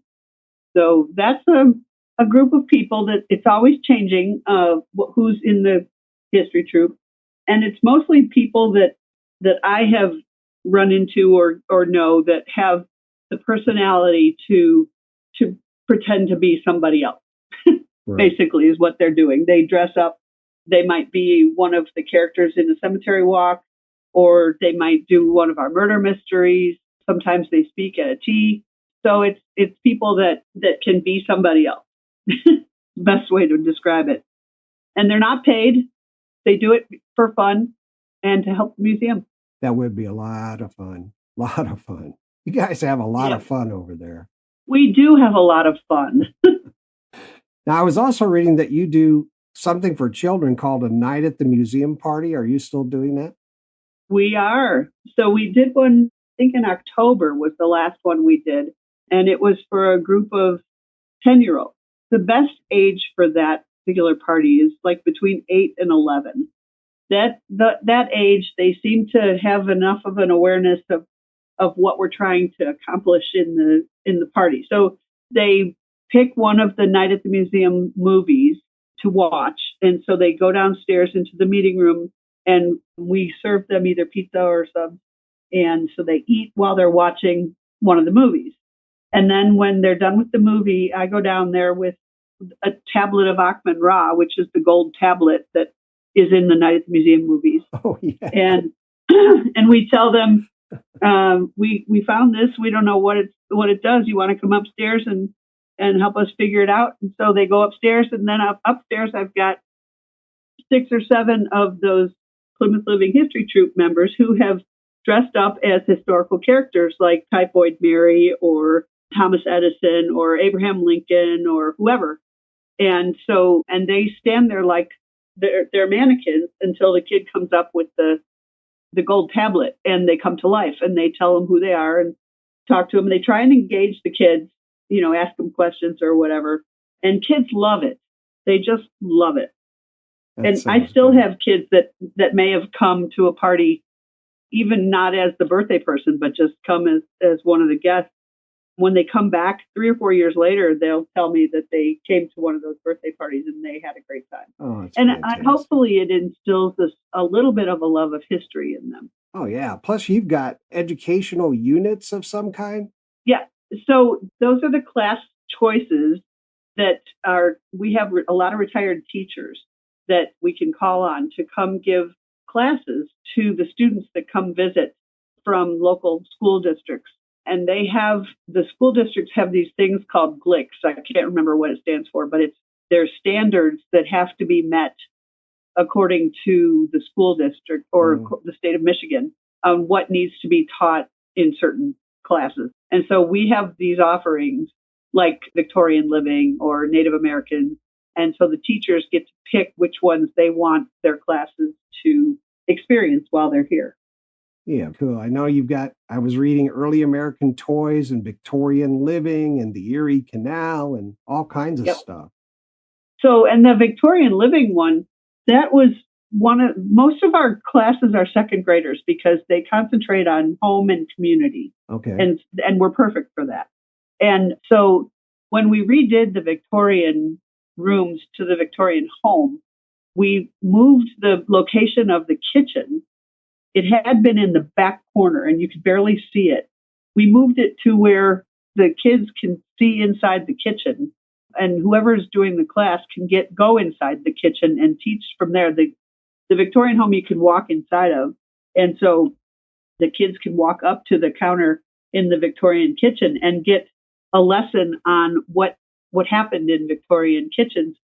So that's a group of people that it's always changing who's in the history troupe. And it's mostly people that I have run into or know that have the personality to pretend to be somebody else. Right. Basically is what they're doing. They dress up. They might be one of the characters in the cemetery walk, or they might do one of our murder mysteries. Sometimes they speak at a tea. So it's people that can be somebody else. Best way to describe it. And they're not paid. They do it for fun and to help the museum. That would be a lot of fun. A lot of fun. You guys have a lot of fun over there. We do have a lot of fun. Now, I was also reading that you do something for children called a Night at the Museum party. Are you still doing that? We are. So we did one, I think in October was the last one we did. And it was for a group of 10-year-olds. The best age for that particular party is like between 8 and 11. That age, they seem to have enough of an awareness of what we're trying to accomplish in the party. So they pick one of the Night at the Museum movies to watch. And so they go downstairs into the meeting room and we serve them either pizza or subs. And so they eat while they're watching one of the movies. And then when they're done with the movie, I go down there with a tablet of Akhman Ra, which is the gold tablet that is in the Night at the Museum movies. Oh, yeah. And we tell them, we found this. We don't know what it does. You want to come upstairs and help us figure it out? And so they go upstairs, and then upstairs I've got 6 or 7 of those Plymouth Living History Troupe members who have dressed up as historical characters like Typhoid Mary or Thomas Edison or Abraham Lincoln or whoever. And they stand there like they're mannequins until the kid comes up with the gold tablet and they come to life and they tell them who they are and talk to them. And they try and engage the kids, ask them questions or whatever. And kids love it. They just love it. And I still have kids that may have come to a party, even not as the birthday person, but just come as one of the guests. When they come back 3 or 4 years later, they'll tell me that they came to one of those birthday parties and they had a great time. Oh, and hopefully it instills a little bit of a love of history in them. Oh, yeah. Plus, you've got educational units of some kind. Yeah. So those are the class choices we have a lot of retired teachers that we can call on to come give classes to the students that come visit from local school districts. And the school districts have these things called GLICs. I can't remember what it stands for, but there's standards that have to be met according to the school district or the state of Michigan on what needs to be taught in certain classes. And so we have these offerings like Victorian living or Native American. And so the teachers get to pick which ones they want their classes to experience while they're here. Yeah, cool. I know I was reading early American toys and Victorian living and the Erie Canal and all kinds of stuff. So, and the Victorian living one, that was most of our classes are second graders because they concentrate on home and community. Okay. And we're perfect for that. And so when we redid the Victorian rooms to the Victorian home, we moved the location of the kitchen. It had been in the back corner and you could barely see it. We moved it to where the kids can see inside the kitchen and whoever's doing the class can go inside the kitchen and teach from there. The Victorian home you can walk inside of. And so the kids can walk up to the counter in the Victorian kitchen and get a lesson on what happened in Victorian kitchens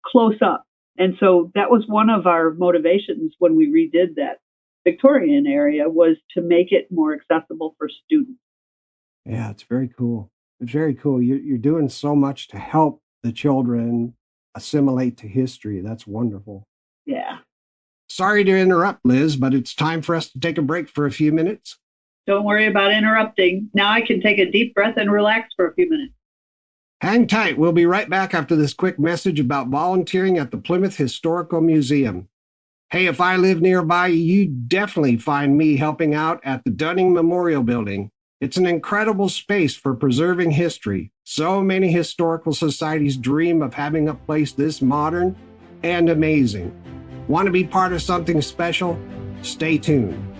close up. And so that was one of our motivations when we redid that Victorian area, was to make it more accessible for students. Yeah, it's very cool. It's very cool. You're doing so much to help the children assimilate to history. That's wonderful. Yeah. Sorry to interrupt, Liz, but it's time for us to take a break for a few minutes. Don't worry about interrupting. Now I can take a deep breath and relax for a few minutes. Hang tight. We'll be right back after this quick message about volunteering at the Plymouth Historical Museum. Hey, if I live nearby, you definitely find me helping out at the Dunning Memorial Building. It's an incredible space for preserving history. So many historical societies dream of having a place this modern and amazing. Want to be part of something special? Stay tuned.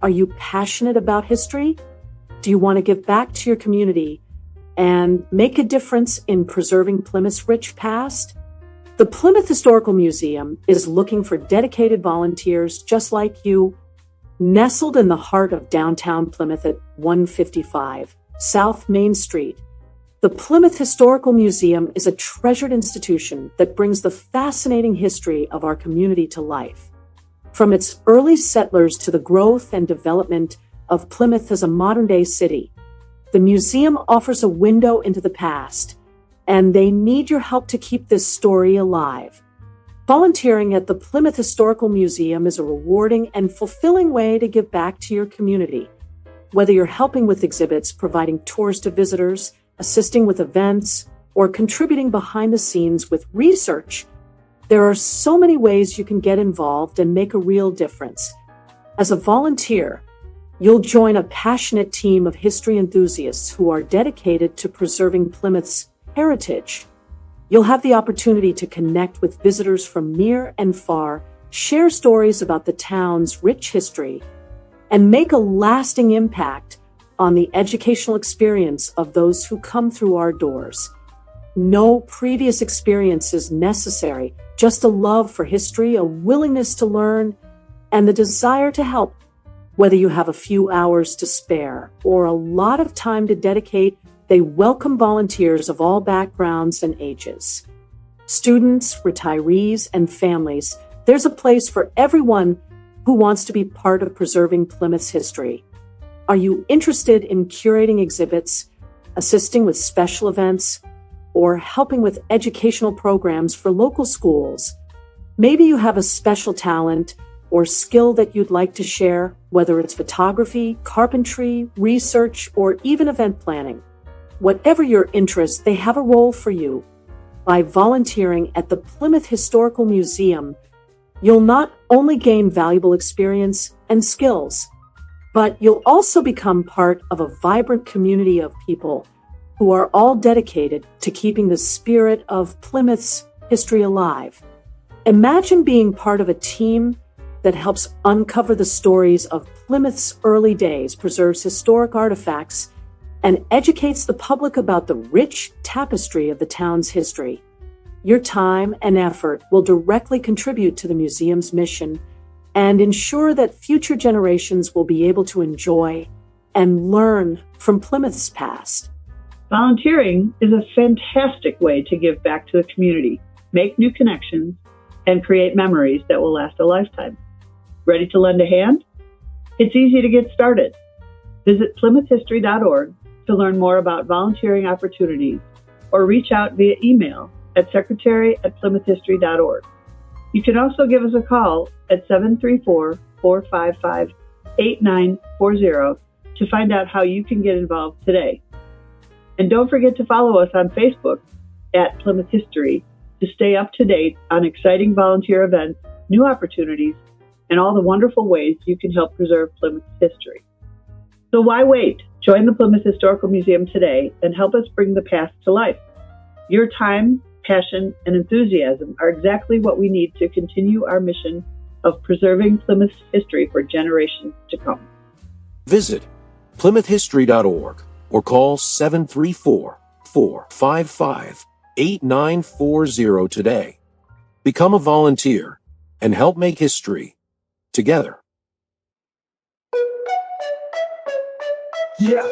Are you passionate about history? Do you want to give back to your community and make a difference in preserving Plymouth's rich past? The Plymouth Historical Museum is looking for dedicated volunteers just like you. Nestled in the heart of downtown Plymouth at 155 South Main Street, the Plymouth Historical Museum is a treasured institution that brings the fascinating history of our community to life. From its early settlers to the growth and development of Plymouth as a modern-day city, the museum offers a window into the past, and they need your help to keep this story alive. Volunteering at the Plymouth Historical Museum is a rewarding and fulfilling way to give back to your community. Whether you're helping with exhibits, providing tours to visitors, assisting with events, or contributing behind the scenes with research, there are so many ways you can get involved and make a real difference. As a volunteer, you'll join a passionate team of history enthusiasts who are dedicated to preserving Plymouth's heritage. You'll have the opportunity to connect with visitors from near and far, share stories about the town's rich history, and make a lasting impact on the educational experience of those who come through our doors. No previous experience is necessary, just a love for history, a willingness to learn, and the desire to help. Whether you have a few hours to spare or a lot of time to dedicate, they welcome volunteers of all backgrounds and ages. Students, retirees, and families, there's a place for everyone who wants to be part of preserving Plymouth's history. Are you interested in curating exhibits, assisting with special events, or helping with educational programs for local schools? Maybe you have a special talent or skill that you'd like to share, whether it's photography, carpentry, research, or even event planning. Whatever your interest, they have a role for you. By volunteering at the Plymouth Historical Museum, you'll not only gain valuable experience and skills, but you'll also become part of a vibrant community of people who are all dedicated to keeping the spirit of Plymouth's history alive. Imagine being part of a team that helps uncover the stories of Plymouth's early days, preserves historic artifacts, and educates the public about the rich tapestry of the town's history. Your time and effort will directly contribute to the museum's mission and ensure that future generations will be able to enjoy and learn from Plymouth's past. Volunteering is a fantastic way to give back to the community, make new connections, and create memories that will last a lifetime. Ready to lend a hand? It's easy to get started. Visit plymouthhistory.org to learn more about volunteering opportunities or reach out via email at secretary@plymouthhistory.org. You can also give us a call at 734-455-8940 to find out how you can get involved today. And don't forget to follow us on Facebook at Plymouth History to stay up to date on exciting volunteer events, new opportunities, and all the wonderful ways you can help preserve Plymouth's history. So why wait? Join the Plymouth Historical Museum today and help us bring the past to life. Your time, passion, and enthusiasm are exactly what we need to continue our mission of preserving Plymouth's history for generations to come. Visit plymouthhistory.org or call 734-455-8940 today. Become a volunteer and help make history together. Yeah.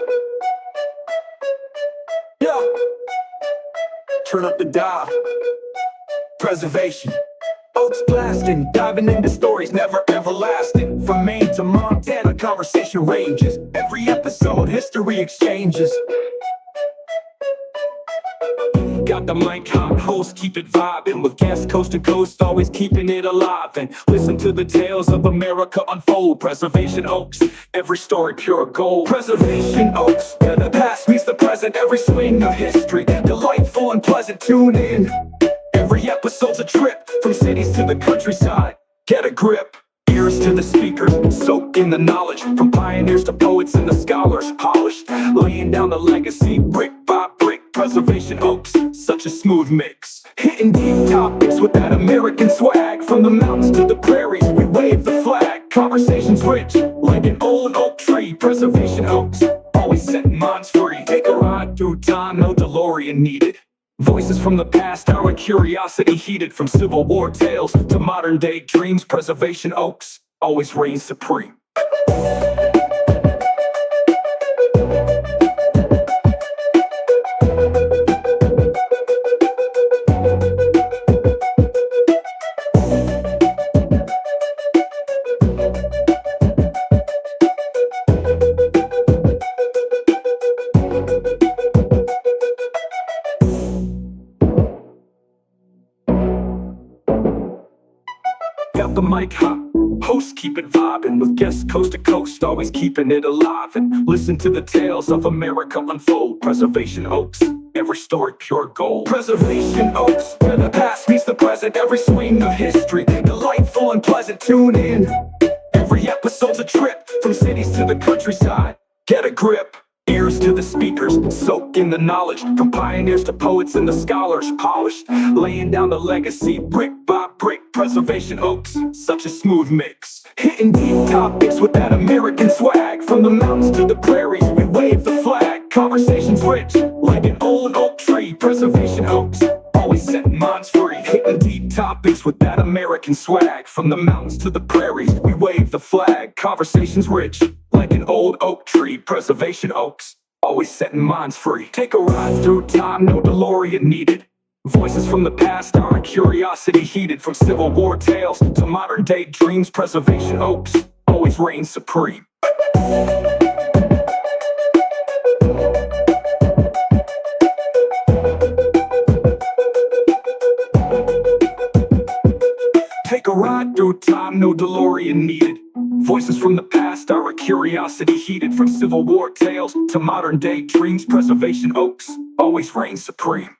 Turn up the dial. Preservation. Oaks blasting, diving into stories never everlasting. From Maine to Montana, conversation ranges. Every episode, history exchanges. Got the mic hot, host, keep it vibing. With guests coast to coast, always keeping it alive. And listen to the tales of America unfold. Preservation Oaks, every story pure gold. Preservation Oaks, where the past meets the present. Every swing of history, delightful and pleasant. Tune in. Every episode's a trip, from cities to the countryside. Get a grip. Ears to the speakers, soak in the knowledge. From pioneers to poets and the scholars, polished, laying down the legacy brick by brick. Preservation Oaks, such a smooth mix. Hitting deep topics with that American swag. From the mountains to the prairies, we wave the flag. Conversations rich, like an old oak tree. Preservation Oaks, always setting minds free. Take a ride through time, no DeLorean needed. Voices from the past, our curiosity heated. From Civil War tales to modern day dreams. Preservation Oaks always reigns supreme. Got the mic hot, host keep it vibing. With guests coast to coast, always keeping it alive. And listen to the tales of America unfold. Preservation Oaks, every story pure gold. Preservation Oaks, where the past meets the present. Every swing of history, delightful and pleasant. Tune in. Every episode's a trip, from cities to the countryside. Get a grip. Ears to the speakers, soak in the knowledge. From pioneers to poets and the scholars, polished, laying down the legacy brick by brick. Preservation Oaks, such a smooth mix. Hitting deep topics with that American swag. From the mountains to the prairies, we wave the flag. Conversations rich, like an old oak tree. Preservation Oaks, always setting minds free. Hitting deep topics with that American swag. From the mountains to the prairies, we wave the flag. Conversations rich, like an old oak tree. Preservation Oaks, always setting minds free. Take a ride through time, no DeLorean needed. Voices from the past, our curiosity heated. From Civil War tales to modern day dreams. Preservation Oaks always reigns supreme. Take a ride through time, no DeLorean needed. Voices from the past, our curiosity heated. From Civil War tales to modern day dreams. Preservation Oaks always reigns supreme.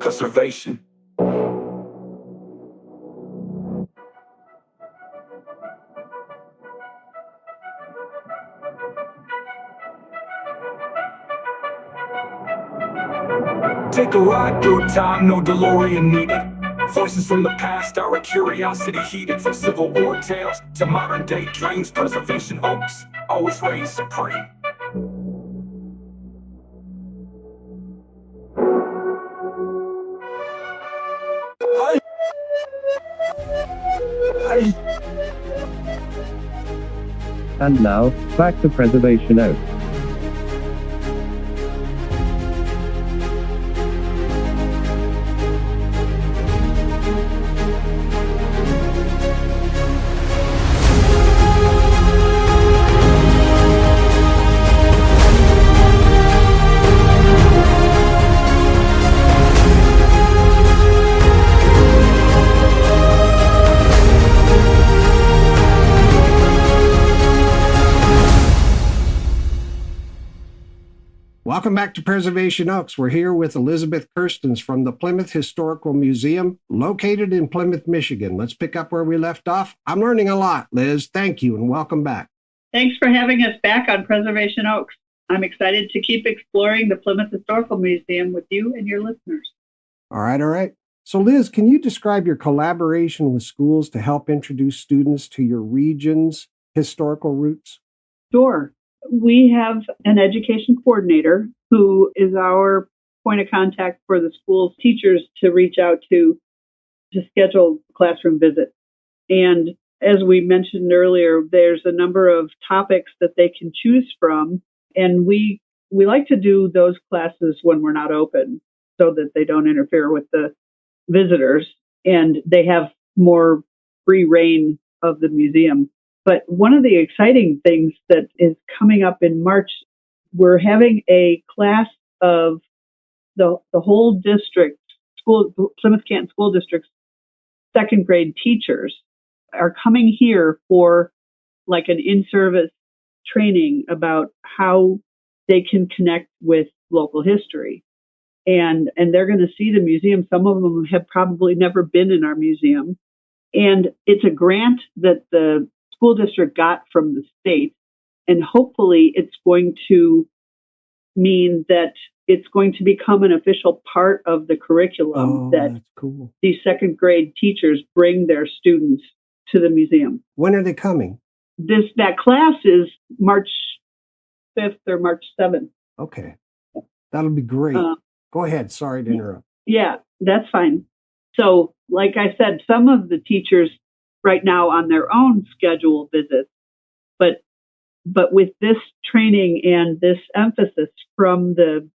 Preservation. Take a ride through time, no DeLorean needed. Voices from the past, our curiosity heated. From Civil War tales to modern day dreams. Preservation Oaks always reigns supreme. And now, back to Preservation Oaks. Welcome back to Preservation Oaks. We're here with Elizabeth Kerstens from the Plymouth Historical Museum, located in Plymouth, Michigan. Let's pick up where we left off. I'm learning a lot, Liz. Thank you, and welcome back. Thanks for having us back on Preservation Oaks. I'm excited to keep exploring the Plymouth Historical Museum with you and your listeners. All right. So, Liz, can you describe your collaboration with schools to help introduce students to your region's historical roots? Sure. We have an education coordinator who is our point of contact for the school's teachers to reach out to schedule classroom visits. And as we mentioned earlier, there's a number of topics that they can choose from. And we like to do those classes when we're not open so that they don't interfere with the visitors and they have more free reign of the museum. But one of the exciting things that is coming up in March, we're having a class of the whole district, Plymouth Canton School District's second grade teachers are coming here for like an in-service training about how they can connect with local history. And they're going to see the museum. Some of them have probably never been in our museum. And it's a grant that the school district got from the state. And hopefully it's going to mean that it's going to become an official part of the curriculum that cool. These second grade teachers bring their students to the museum. When are they coming? That class is March 5th or March 7th. Okay. That'll be great. Go ahead. Sorry to interrupt. Yeah, that's fine. So, like I said, some of the teachers right now on their own schedule visits, but with this training and this emphasis from the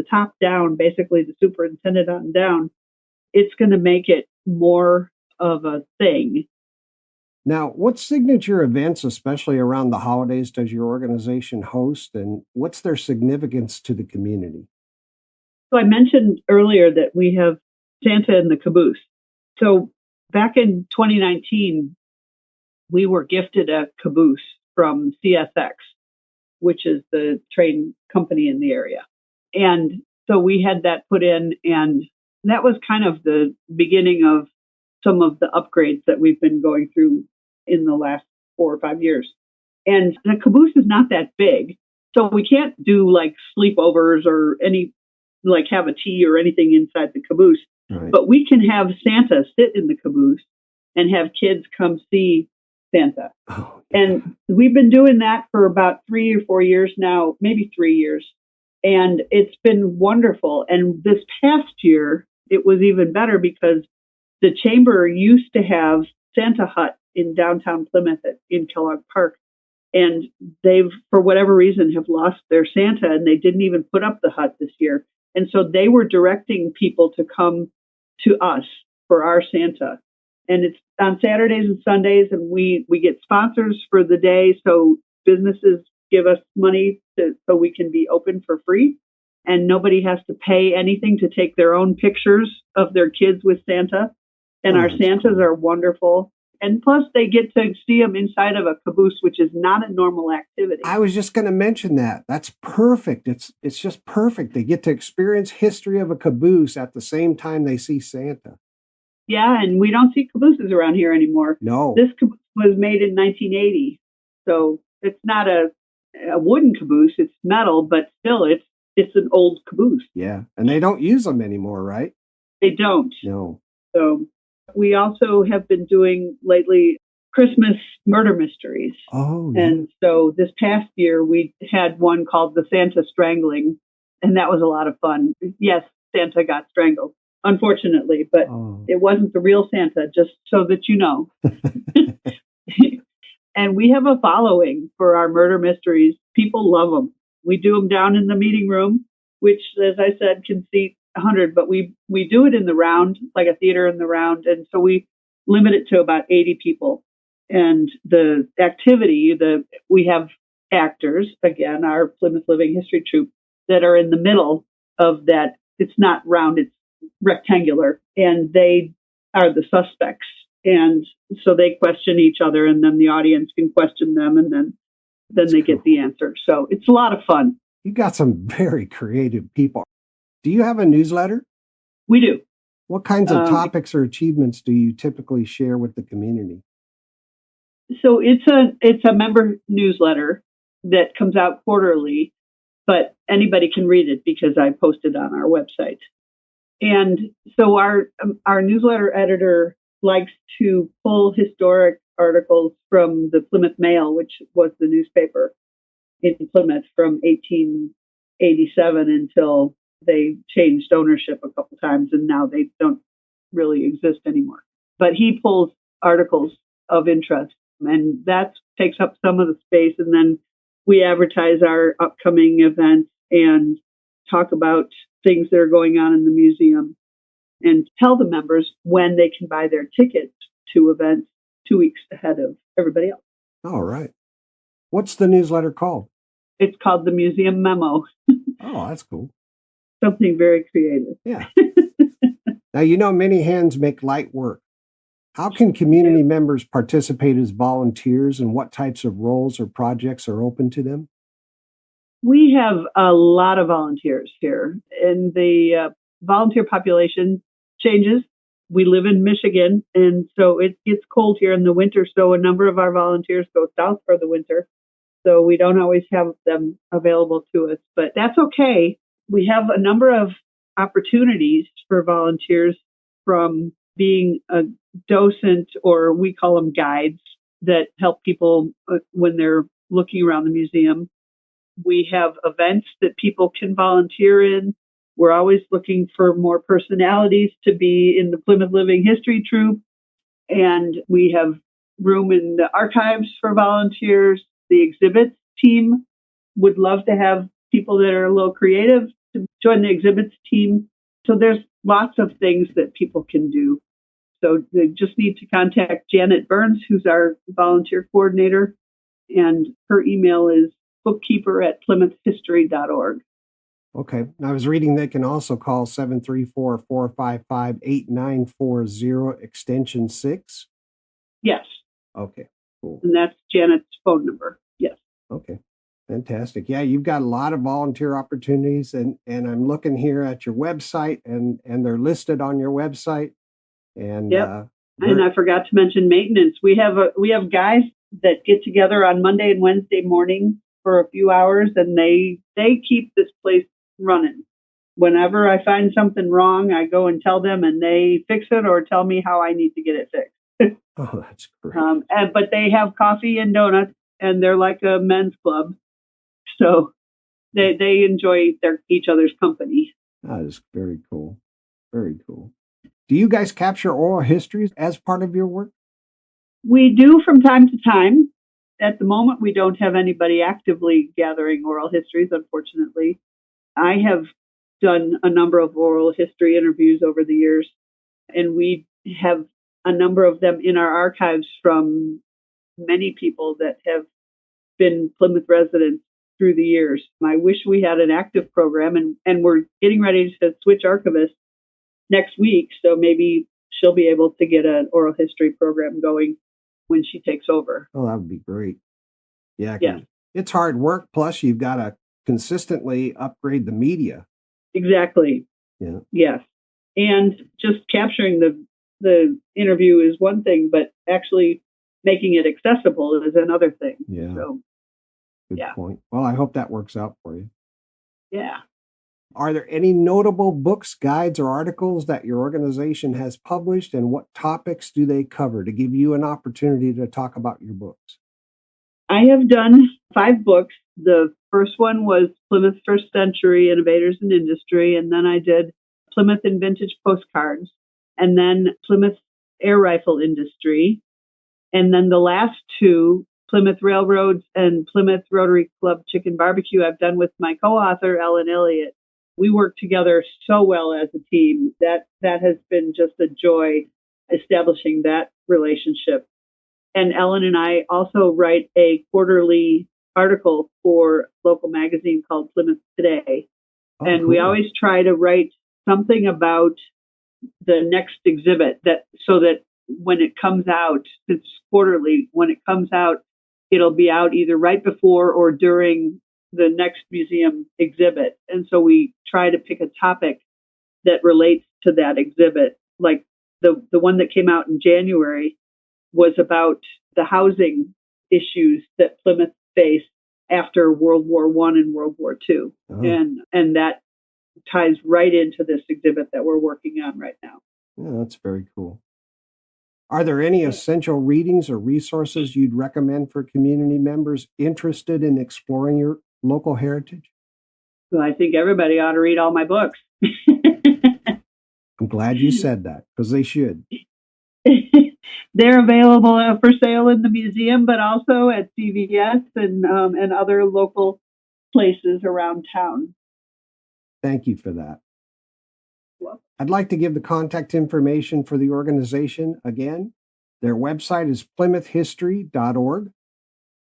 top down, basically the superintendent on down, it's going to make it more of a thing. Now, what signature events, especially around the holidays, does your organization host, and what's their significance to the community? So I mentioned earlier that we have Santa in the caboose. So back in 2019, we were gifted a caboose from CSX, which is the train company in the area. And so we had that put in, and that was kind of the beginning of some of the upgrades that we've been going through in the last 4 or 5 years. And the caboose is not that big, so we can't do like sleepovers or have a tea or anything inside the caboose. Right. But we can have Santa sit in the caboose and have kids come see Santa. Oh, and we've been doing that for about 3 or 4 years now, maybe 3 years. And it's been wonderful. And this past year, it was even better because the chamber used to have Santa Hut in downtown Plymouth in Kellogg Park. And they've, for whatever reason, have lost their Santa, and they didn't even put up the hut this year. And so they were directing people to come to us for our Santa. And it's on Saturdays and Sundays, and we get sponsors for the day. So businesses give us money so we can be open for free. And nobody has to pay anything to take their own pictures of their kids with Santa. And our Santas are wonderful. And plus, they get to see them inside of a caboose, which is not a normal activity. I was just going to mention that. That's perfect. It's just perfect. They get to experience history of a caboose at the same time they see Santa. Yeah, and we don't see cabooses around here anymore. No. This caboose was made in 1980. So it's not a wooden caboose. It's metal, but still, it's an old caboose. Yeah, and they don't use them anymore, right? They don't. No. So we also have been doing lately Christmas murder mysteries. Oh, yeah. And so this past year, we had one called The Santa Strangling, and that was a lot of fun. Yes, Santa got strangled, unfortunately, but it wasn't the real Santa, just so that you know. And we have a following for our murder mysteries. People love them. We do them down in the meeting room, which, as I said, can seat 100, but we do it in the round, like a theater in the round. And so we limit it to about 80 people. And the activity, we have actors, again, our Plymouth Living History Troupe, that are in the middle of that. It's not round, it's rectangular. And they are the suspects. And so they question each other, and then the audience can question them, and then they get the answer. So it's a lot of fun. You got some very creative people. Do you have a newsletter? We do. What kinds of topics or achievements do you typically share with the community? So it's a member newsletter that comes out quarterly, but anybody can read it because I post it on our website. And so our newsletter editor likes to pull historic articles from the Plymouth Mail, which was the newspaper in Plymouth from 1887 until they changed ownership a couple times, and now they don't really exist anymore. But he pulls articles of interest, and that takes up some of the space. And then we advertise our upcoming events and talk about things that are going on in the museum and tell the members when they can buy their tickets to events 2 weeks ahead of everybody else. All right. What's the newsletter called? It's called the Museum Memo. Oh, that's cool. Something very creative. Yeah. Now, many hands make light work. How can community members participate as volunteers, and what types of roles or projects are open to them? We have a lot of volunteers here, and the volunteer population changes. We live in Michigan, and so it gets cold here in the winter, so a number of our volunteers go south for the winter. So we don't always have them available to us, but that's okay. We have a number of opportunities for volunteers, from being a docent, or we call them guides, that help people when they're looking around the museum. We have events that people can volunteer in. We're always looking for more personalities to be in the Plymouth Living History Troupe. And we have room in the archives for volunteers. The exhibits team would love to have people that are a little creative to join the exhibits team. So there's lots of things that people can do. So they just need to contact Janet Burns, who's our volunteer coordinator. And her email is bookkeeper@plymouthhistory.org. Okay. I was reading they can also call 734-455-8940 extension 6. Yes. Okay, cool. And that's Janet's phone number. Yes. Okay. Fantastic. Yeah, you've got a lot of volunteer opportunities, and I'm looking here at your website, and they're listed on your website. And yep. And I forgot to mention maintenance. We have guys that get together on Monday and Wednesday morning for a few hours, and they keep this place running. Whenever I find something wrong, I go and tell them, and they fix it or tell me how I need to get it fixed. Oh, that's great. But they have coffee and donuts, and they're like a men's club. So they enjoy each other's company. That is very cool. Very cool. Do you guys capture oral histories as part of your work? We do from time to time. At the moment, we don't have anybody actively gathering oral histories, unfortunately. I have done a number of oral history interviews over the years, and we have a number of them in our archives from many people that have been Plymouth residents through the years. I wish we had an active program, and we're getting ready to switch archivists next week, so maybe she'll be able to get an oral history program going when she takes over. Oh, that would be great. Yeah. Yeah. It's hard work. Plus, you've got to consistently upgrade the media. Exactly. Yeah. Yes. And just capturing the interview is one thing, but actually making it accessible is another thing. Yeah. So, good point. Well, I hope that works out for you. Yeah. Are there any notable books, guides, or articles that your organization has published, and what topics do they cover, to give you an opportunity to talk about your books? I have done 5 books. The first one was Plymouth First Century Innovators in Industry, and then I did Plymouth and Vintage Postcards, and then Plymouth Air Rifle Industry, and then the last 2, Plymouth Railroads and Plymouth Rotary Club Chicken Barbecue, I've done with my co-author, Ellen Elliott. We work together so well as a team. That has been just a joy establishing that relationship. And Ellen and I also write a quarterly article for a local magazine called Plymouth Today. And cool. We always try to write something about the next exhibit, so that when it comes out, it's quarterly, when it comes out, it'll be out either right before or during the next museum exhibit. And so we try to pick a topic that relates to that exhibit. Like the one that came out in January was about the housing issues that Plymouth faced after World War I and World War II. Oh. And that ties right into this exhibit that we're working on right now. Yeah, that's very cool. Are there any essential readings or resources you'd recommend for community members interested in exploring your local heritage? So I think everybody ought to read all my books. I'm glad you said that, because they should. They're available for sale in the museum, but also at CVS and other local places around town. Thank you for that. I'd like to give the contact information for the organization again. Their website is plymouthhistory.org.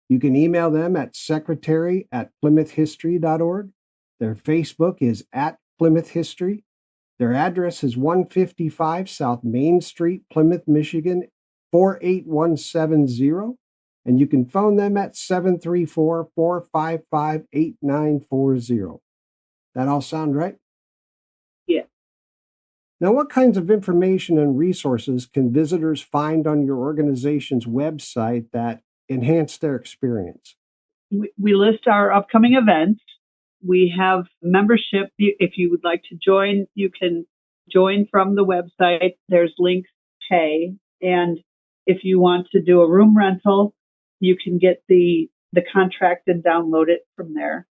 You can email them at secretary@plymouthhistory.org. Their Facebook is @Plymouth History. Their address is 155 South Main Street, Plymouth, Michigan, 48170. And you can phone them at 734-455-8940. That all sound right? Yeah. Now, what kinds of information and resources can visitors find on your organization's website that enhance their experience? We list our upcoming events. We have membership. If you would like to join, you can join from the website. There's links to pay. And if you want to do a room rental, you can get the contract and download it from there.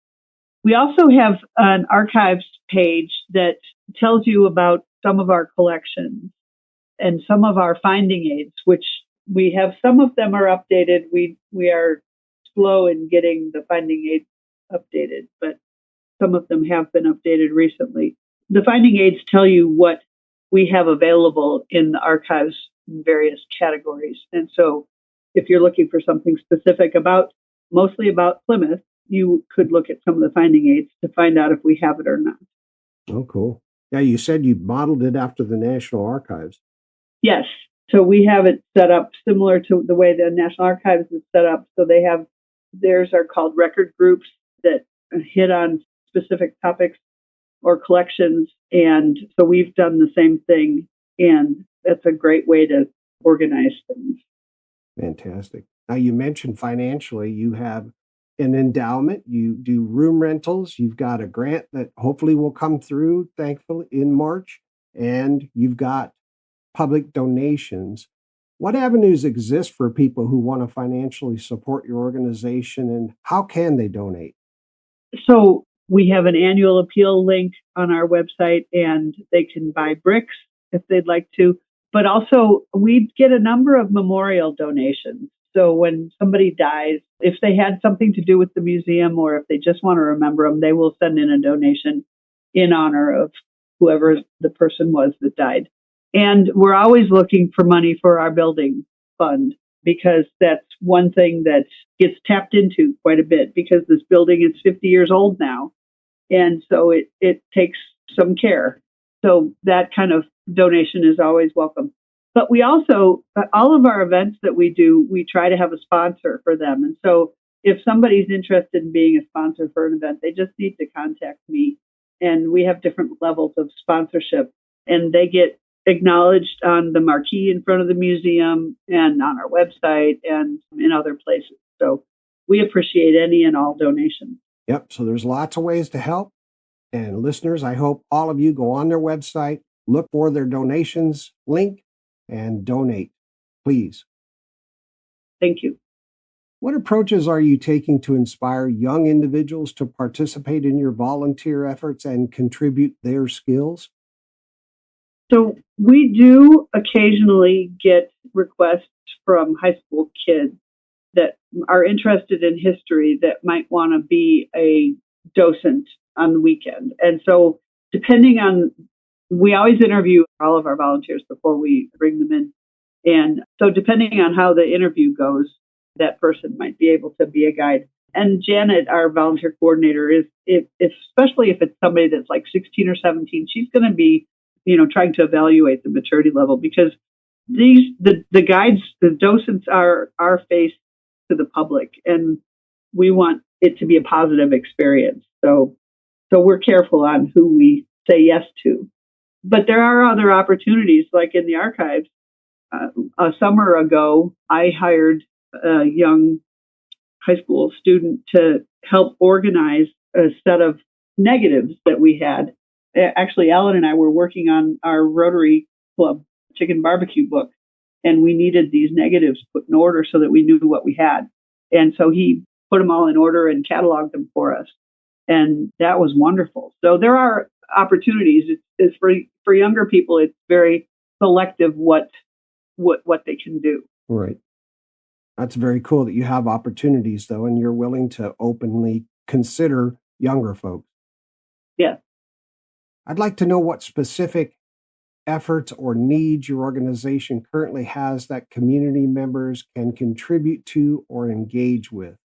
We also have an archives page that tells you about some of our collections and some of our finding aids, which we have. Some of them are updated. We are slow in getting the finding aids updated, but some of them have been updated recently. The finding aids tell you what we have available in the archives in various categories. And so if you're looking for something specific mostly about Plymouth, you could look at some of the finding aids to find out if we have it or not. Oh, cool. Yeah, you said you modeled it after the National Archives. Yes. So we have it set up similar to the way the National Archives is set up. So theirs are called record groups that hit on specific topics or collections. And so we've done the same thing. And that's a great way to organize things. Fantastic. Now, you mentioned financially, you have an endowment, you do room rentals, you've got a grant that hopefully will come through, thankfully, in March, and you've got public donations. What avenues exist for people who want to financially support your organization, and how can they donate? So we have an annual appeal link on our website, and they can buy bricks if they'd like to. But also, we get a number of memorial donations. So when somebody dies, if they had something to do with the museum or if they just want to remember them, they will send in a donation in honor of whoever the person was that died. And we're always looking for money for our building fund, because that's one thing that gets tapped into quite a bit, because this building is 50 years old now. And so it takes some care. So that kind of donation is always welcome. But we also, all of our events that we do, we try to have a sponsor for them. And so if somebody's interested in being a sponsor for an event, they just need to contact me. And we have different levels of sponsorship, and they get acknowledged on the marquee in front of the museum and on our website and in other places. So we appreciate any and all donations. Yep. So there's lots of ways to help. And listeners, I hope all of you go on their website, look for their donations link, and donate, please. Thank you. What approaches are you taking to inspire young individuals to participate in your volunteer efforts and contribute their skills? So we do occasionally get requests from high school kids that are interested in history that might want to be a docent on the weekend. And so we always interview all of our volunteers before we bring them in. And so depending on how the interview goes, that person might be able to be a guide. And Janet, our volunteer coordinator, especially if it's somebody that's like 16 or 17, she's going to be, trying to evaluate the maturity level, because the guides, the docents are our face to the public, and we want it to be a positive experience. So we're careful on who we say yes to. But there are other opportunities, like in the archives. A summer ago, I hired a young high school student to help organize a set of negatives that we had. Actually, Ellen and I were working on our Rotary Club chicken barbecue book, and we needed these negatives put in order so that we knew what we had. And so he put them all in order and cataloged them for us. And that was wonderful. So there are opportunities. It's for younger people, it's very selective what they can do. Right. That's very cool that you have opportunities, though, and you're willing to openly consider younger folks. Yeah. I'd like to know what specific efforts or needs your organization currently has that community members can contribute to or engage with.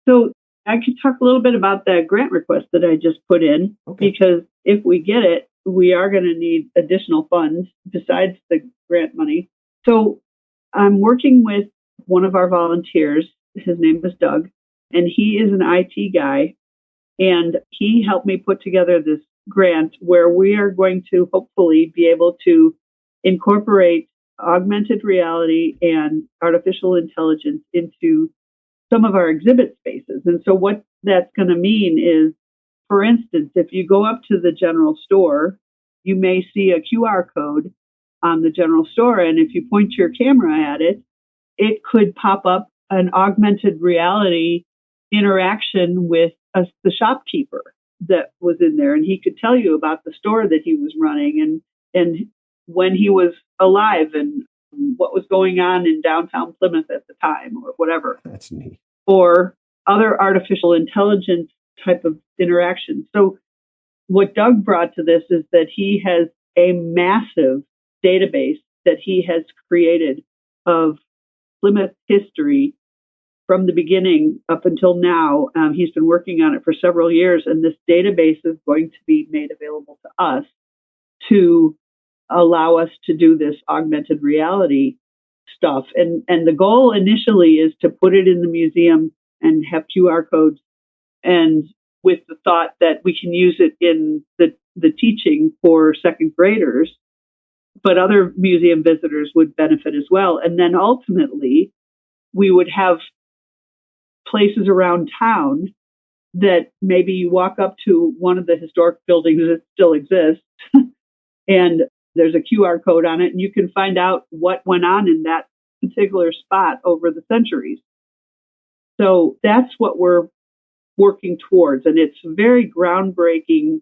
So I could talk a little bit about that grant request that I just put in, because if we get it, we are going to need additional funds besides the grant money. So I'm working with one of our volunteers. His name is Doug, and he is an IT guy, and he helped me put together this grant where we are going to hopefully be able to incorporate augmented reality and artificial intelligence into some of our exhibit spaces. And so what that's going to mean is, for instance, if you go up to the general store, you may see a QR code on the general store. And if you point your camera at it, it could pop up an augmented reality interaction with the shopkeeper that was in there. And he could tell you about the store that he was running and when he was alive and what was going on in downtown Plymouth at the time or whatever. That's neat. Or other artificial intelligence type of interaction. So what Doug brought to this is that he has a massive database that he has created of Plymouth history from the beginning up until now. He's been working on it for several years, and this database is going to be made available to us to allow us to do this augmented reality stuff. And the goal initially is to put it in the museum and have QR codes, and with the thought that we can use it in the teaching for second graders, but other museum visitors would benefit as well. And then ultimately, we would have places around town that maybe you walk up to one of the historic buildings that still exists, and there's a QR code on it, and you can find out what went on in that particular spot over the centuries. So that's what we're working towards. And it's a very groundbreaking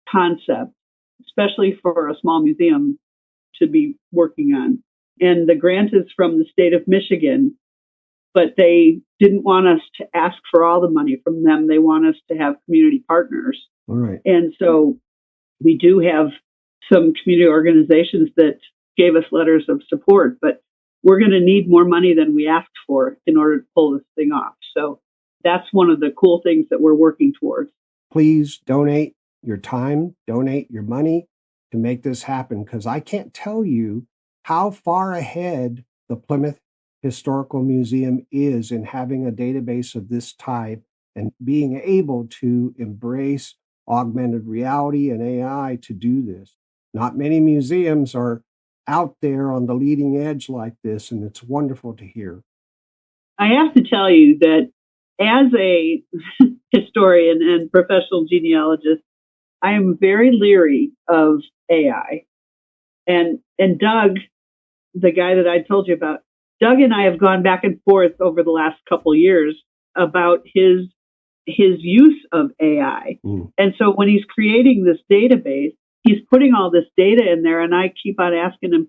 concept, especially for a small museum to be working on. And the grant is from the state of Michigan, but they didn't want us to ask for all the money from them. They want us to have community partners. All right. And so we do have some community organizations that gave us letters of support, but we're going to need more money than we asked for in order to pull this thing off. So that's one of the cool things that we're working towards. Please donate your time, donate your money to make this happen, because I can't tell you how far ahead the Plymouth Historical Museum is in having a database of this type and being able to embrace augmented reality and AI to do this. Not many museums are out there on the leading edge like this, and it's wonderful to hear. I have to tell you that as a historian and professional genealogist, I am very leery of AI. And Doug, the guy that I told you about, Doug and I have gone back and forth over the last couple of years about his use of AI. And so when he's creating this database, he's putting all this data in there, and I keep on asking him,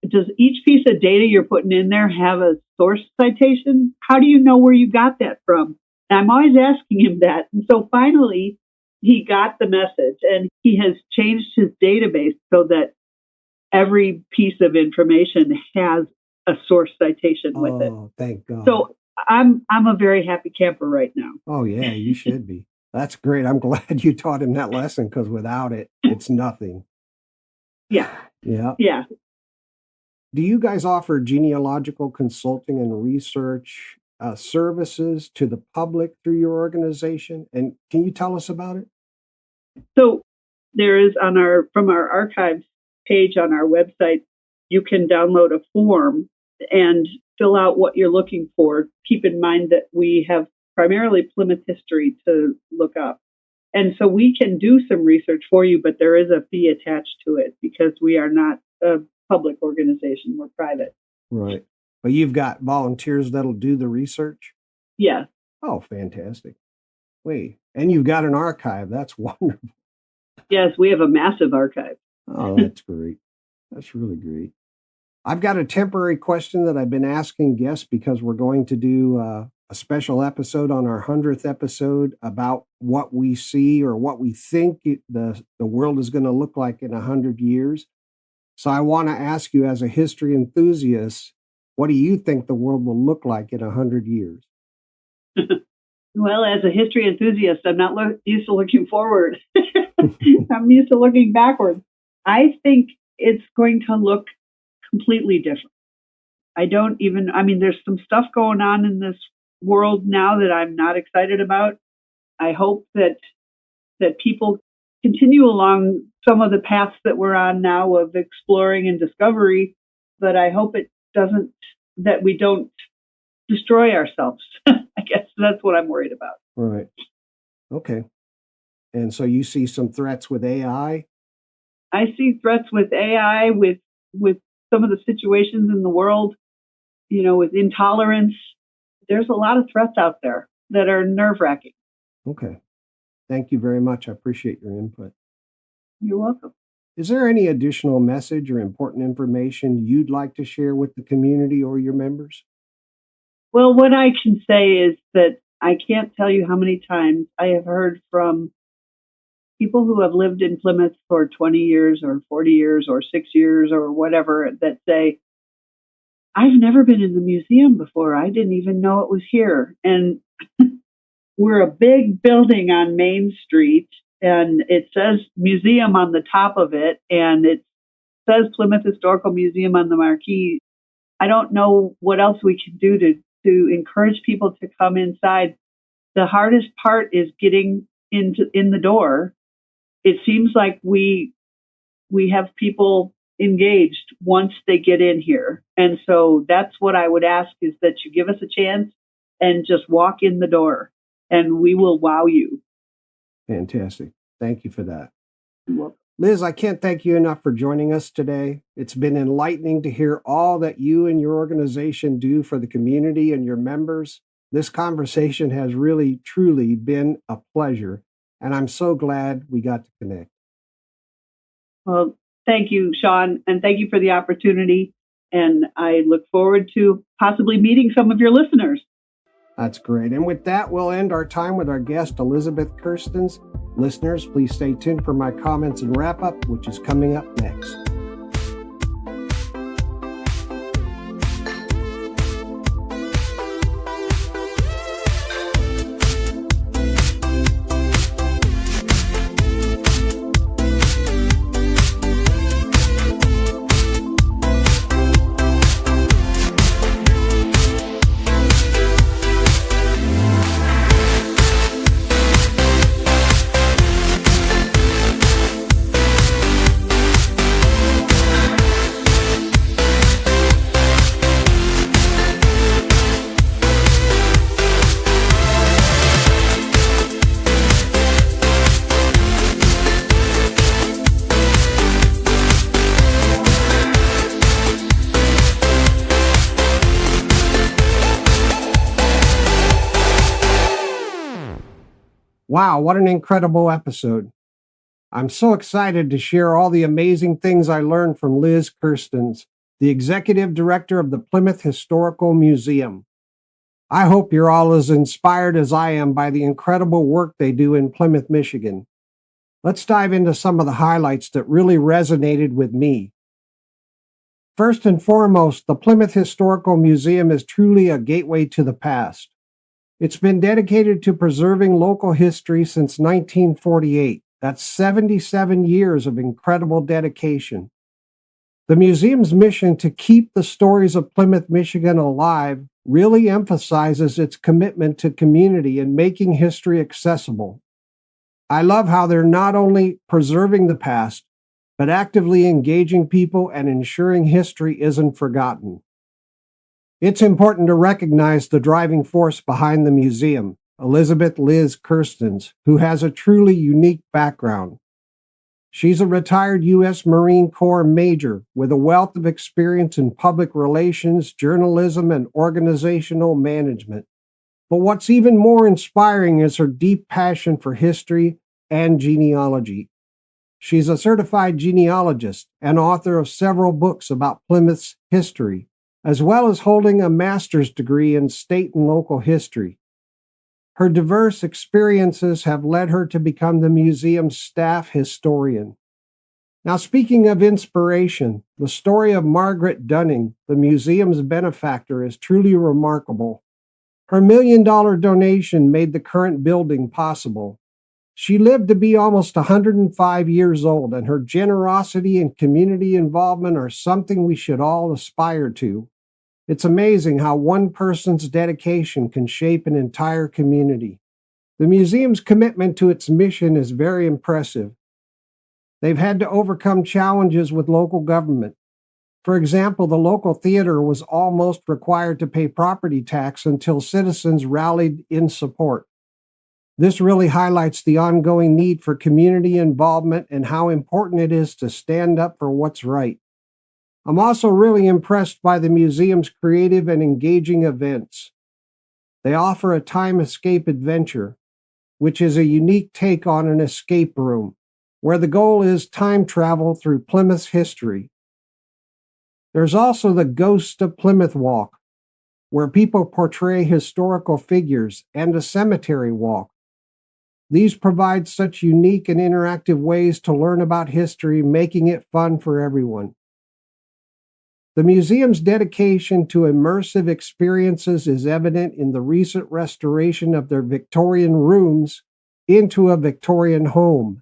does each piece of data you're putting in there have a source citation? How do you know where you got that from? And I'm always asking him that. And so finally, he got the message, and he has changed his database so that every piece of information has a source citation with it. Oh, thank God. So I'm a very happy camper right now. Oh, yeah, you should be. That's great. I'm glad you taught him that lesson, because without it, it's nothing. Yeah. Yeah. Yeah. Do you guys offer genealogical consulting and research services to the public through your organization? And can you tell us about it? So there is from our archives page on our website, you can download a form and fill out what you're looking for. Keep in mind that we have primarily Plymouth history to look up. And so we can do some research for you, but there is a fee attached to it because we are not a public organization. We're private. Right. But you've got volunteers that'll do the research? Yeah. Oh, fantastic. Wait, and you've got an archive. That's wonderful. Yes, we have a massive archive. Oh, that's great. That's really great. I've got a temporary question that I've been asking guests because we're going to do a special episode on our 100th episode about what we see or what we think the world is going to look like in 100 years. So I want to ask you, as a history enthusiast, what do you think the world will look like in 100 years? Well, as a history enthusiast, I'm not used to looking forward. I'm used to looking backward. I think it's going to look completely different. There's some stuff going on in this world now that I'm not excited about. I hope that people continue along some of the paths that we're on now of exploring and discovery, but I hope that we don't destroy ourselves. I guess that's what I'm worried about. Right. Okay. And so you see some threats with AI? I see threats with AI, with some of the situations in the world, with intolerance. There's a lot of threats out there that are nerve-wracking. Okay. Thank you very much. I appreciate your input. You're welcome. Is there any additional message or important information you'd like to share with the community or your members? Well, what I can say is that I can't tell you how many times I have heard from people who have lived in Plymouth for 20 years or 40 years or 6 years or whatever that say, I've never been in the museum before. I didn't even know it was here. And we're a big building on Main Street, and it says museum on the top of it, and it says Plymouth Historical Museum on the marquee. I don't know what else we can do to encourage people to come inside. The hardest part is getting in the door. It seems like we have people engaged once they get in here. And so that's what I would ask, is that you give us a chance and just walk in the door, and we will wow you. Fantastic. Thank you for that. You're welcome. Liz, I can't thank you enough for joining us today. It's been enlightening to hear all that you and your organization do for the community and your members. This conversation has really, truly been a pleasure, and I'm so glad we got to connect. Well, thank you, Sean, and thank you for the opportunity. And I look forward to possibly meeting some of your listeners. That's great. And with that, we'll end our time with our guest, Elizabeth Kerstens. Listeners, please stay tuned for my comments and wrap-up, which is coming up next. Wow, what an incredible episode. I'm so excited to share all the amazing things I learned from Liz Kerstens, the Executive Director of the Plymouth Historical Museum. I hope you're all as inspired as I am by the incredible work they do in Plymouth, Michigan. Let's dive into some of the highlights that really resonated with me. First and foremost, the Plymouth Historical Museum is truly a gateway to the past. It's been dedicated to preserving local history since 1948. That's 77 years of incredible dedication. The museum's mission to keep the stories of Plymouth, Michigan alive really emphasizes its commitment to community and making history accessible. I love how they're not only preserving the past, but actively engaging people and ensuring history isn't forgotten. It's important to recognize the driving force behind the museum, Elizabeth Liz Kerstens, who has a truly unique background. She's a retired U.S. Marine Corps major with a wealth of experience in public relations, journalism, and organizational management. But what's even more inspiring is her deep passion for history and genealogy. She's a certified genealogist and author of several books about Plymouth's history, as well as holding a master's degree in state and local history. Her diverse experiences have led her to become the museum's staff historian. Now, speaking of inspiration, the story of Margaret Dunning, the museum's benefactor, is truly remarkable. Her $1 million donation made the current building possible. She lived to be almost 105 years old, and her generosity and community involvement are something we should all aspire to. It's amazing how one person's dedication can shape an entire community. The museum's commitment to its mission is very impressive. They've had to overcome challenges with local government. For example, the local theater was almost required to pay property tax until citizens rallied in support. This really highlights the ongoing need for community involvement and how important it is to stand up for what's right. I'm also really impressed by the museum's creative and engaging events. They offer a time escape adventure, which is a unique take on an escape room, where the goal is time travel through Plymouth's history. There's also the Ghost of Plymouth Walk, where people portray historical figures, and a cemetery walk. These provide such unique and interactive ways to learn about history, making it fun for everyone. The museum's dedication to immersive experiences is evident in the recent restoration of their Victorian rooms into a Victorian home.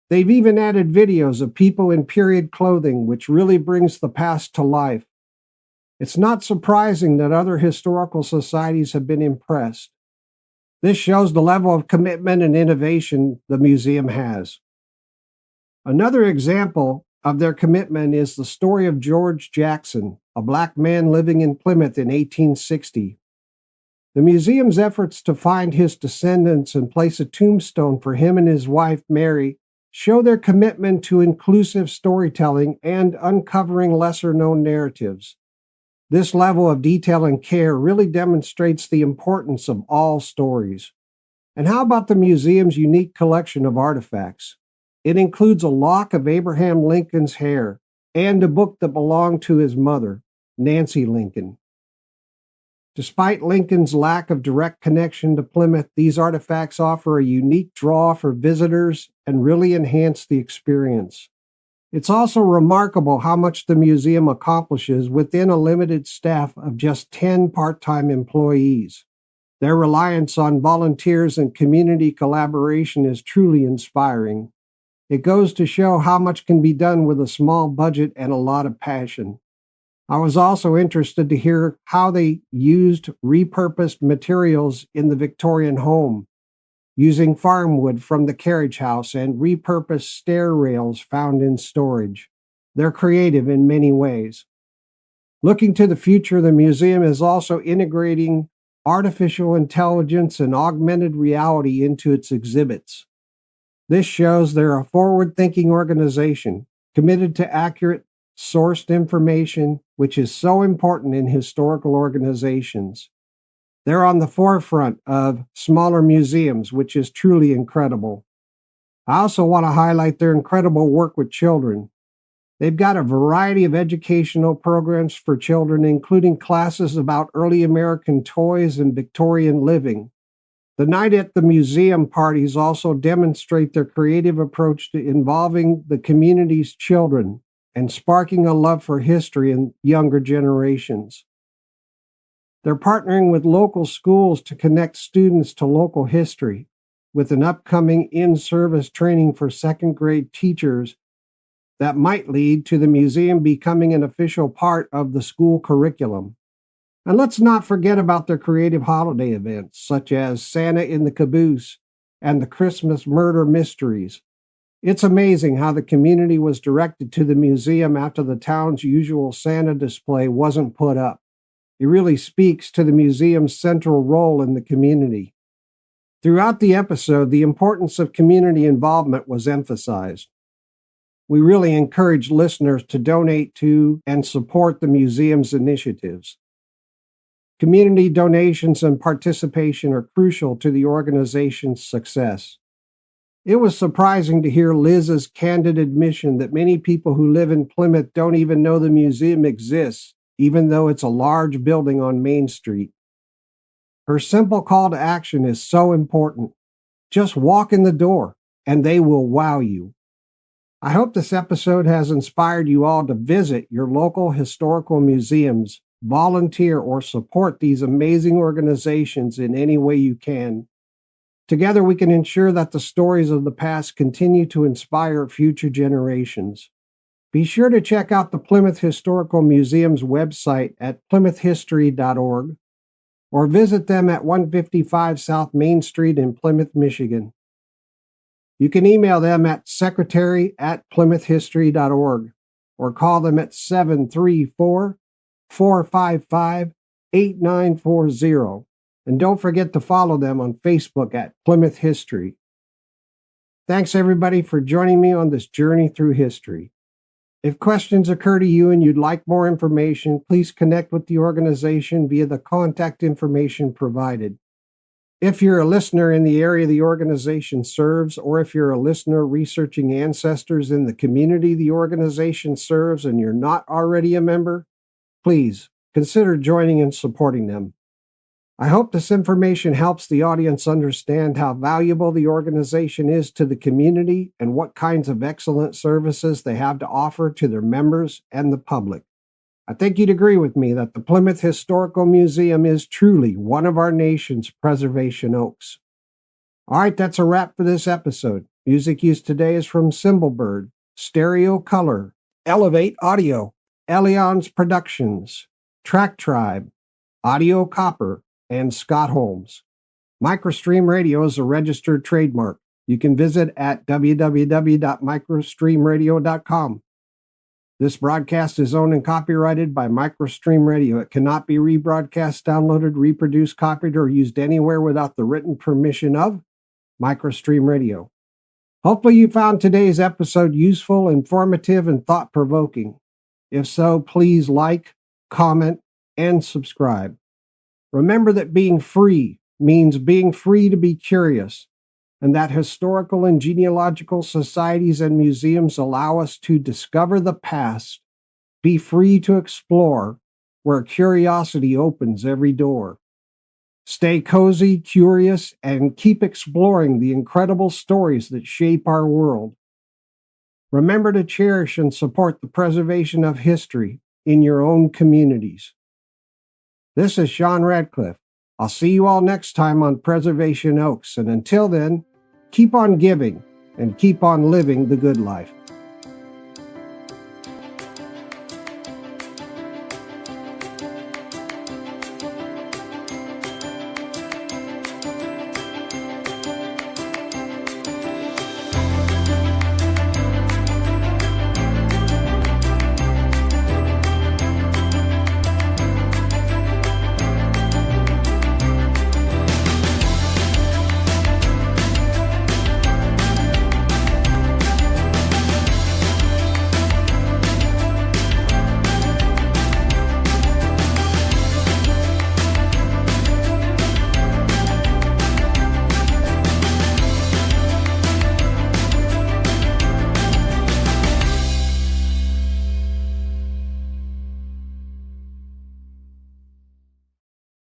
They've even added videos of people in period clothing, which really brings the past to life. It's not surprising that other historical societies have been impressed. This shows the level of commitment and innovation the museum has. Another example of their commitment is the story of George Jackson, a black man living in Plymouth in 1860. The museum's efforts to find his descendants and place a tombstone for him and his wife, Mary, show their commitment to inclusive storytelling and uncovering lesser-known narratives. This level of detail and care really demonstrates the importance of all stories. And how about the museum's unique collection of artifacts? It includes a lock of Abraham Lincoln's hair and a book that belonged to his mother, Nancy Lincoln. Despite Lincoln's lack of direct connection to Plymouth, these artifacts offer a unique draw for visitors and really enhance the experience. It's also remarkable how much the museum accomplishes within a limited staff of just 10 part-time employees. Their reliance on volunteers and community collaboration is truly inspiring. It goes to show how much can be done with a small budget and a lot of passion. I was also interested to hear how they used repurposed materials in the Victorian home, using farm wood from the carriage house and repurposed stair rails found in storage. They're creative in many ways. Looking to the future, the museum is also integrating artificial intelligence and augmented reality into its exhibits. This shows they're a forward-thinking organization committed to accurate, sourced information, which is so important in historical organizations. They're on the forefront of smaller museums, which is truly incredible. I also want to highlight their incredible work with children. They've got a variety of educational programs for children, including classes about early American toys and Victorian living. The Night at the Museum parties also demonstrate their creative approach to involving the community's children and sparking a love for history in younger generations. They're partnering with local schools to connect students to local history, with an upcoming in-service training for second-grade teachers that might lead to the museum becoming an official part of the school curriculum. And let's not forget about their creative holiday events, such as Santa in the Caboose and the Christmas Murder Mysteries. It's amazing how the community was directed to the museum after the town's usual Santa display wasn't put up. It really speaks to the museum's central role in the community. Throughout the episode, the importance of community involvement was emphasized. We really encourage listeners to donate to and support the museum's initiatives. Community donations and participation are crucial to the organization's success. It was surprising to hear Liz's candid admission that many people who live in Plymouth don't even know the museum exists, even though it's a large building on Main Street. Her simple call to action is so important. Just walk in the door, and they will wow you. I hope this episode has inspired you all to visit your local historical museums, volunteer, or support these amazing organizations in any way you can. Together, we can ensure that the stories of the past continue to inspire future generations. Be sure to check out the Plymouth Historical Museum's website at plymouthhistory.org or visit them at 155 South Main Street in Plymouth, Michigan. You can email them at secretary@plymouthhistory.org or call them at 734-455-8940. And don't forget to follow them on Facebook at Plymouth History. Thanks everybody for joining me on this journey through history. If questions occur to you and you'd like more information, please connect with the organization via the contact information provided. If you're a listener in the area the organization serves, or if you're a listener researching ancestors in the community the organization serves and you're not already a member, please consider joining and supporting them. I hope this information helps the audience understand how valuable the organization is to the community and what kinds of excellent services they have to offer to their members and the public. I think you'd agree with me that the Plymouth Historical Museum is truly one of our nation's preservation oaks. All right, that's a wrap for this episode. Music used today is from Cymbalbird, Stereo Color, Elevate Audio, Elions Productions, Track Tribe, Audio Copper, and Scott Holmes. Microstream Radio is a registered trademark. You can visit at www.microstreamradio.com. This broadcast is owned and copyrighted by Microstream Radio. It cannot be rebroadcast, downloaded, reproduced, copied, or used anywhere without the written permission of Microstream Radio. Hopefully you found today's episode useful, informative, and thought-provoking. If so, please like, comment, and subscribe. Remember that being free means being free to be curious, and that historical and genealogical societies and museums allow us to discover the past, be free to explore, where curiosity opens every door. Stay cozy, curious, and keep exploring the incredible stories that shape our world. Remember to cherish and support the preservation of history in your own communities. This is Sean Radcliff. I'll see you all next time on Preservation Oaks, and until then, keep on giving and keep on living the good life.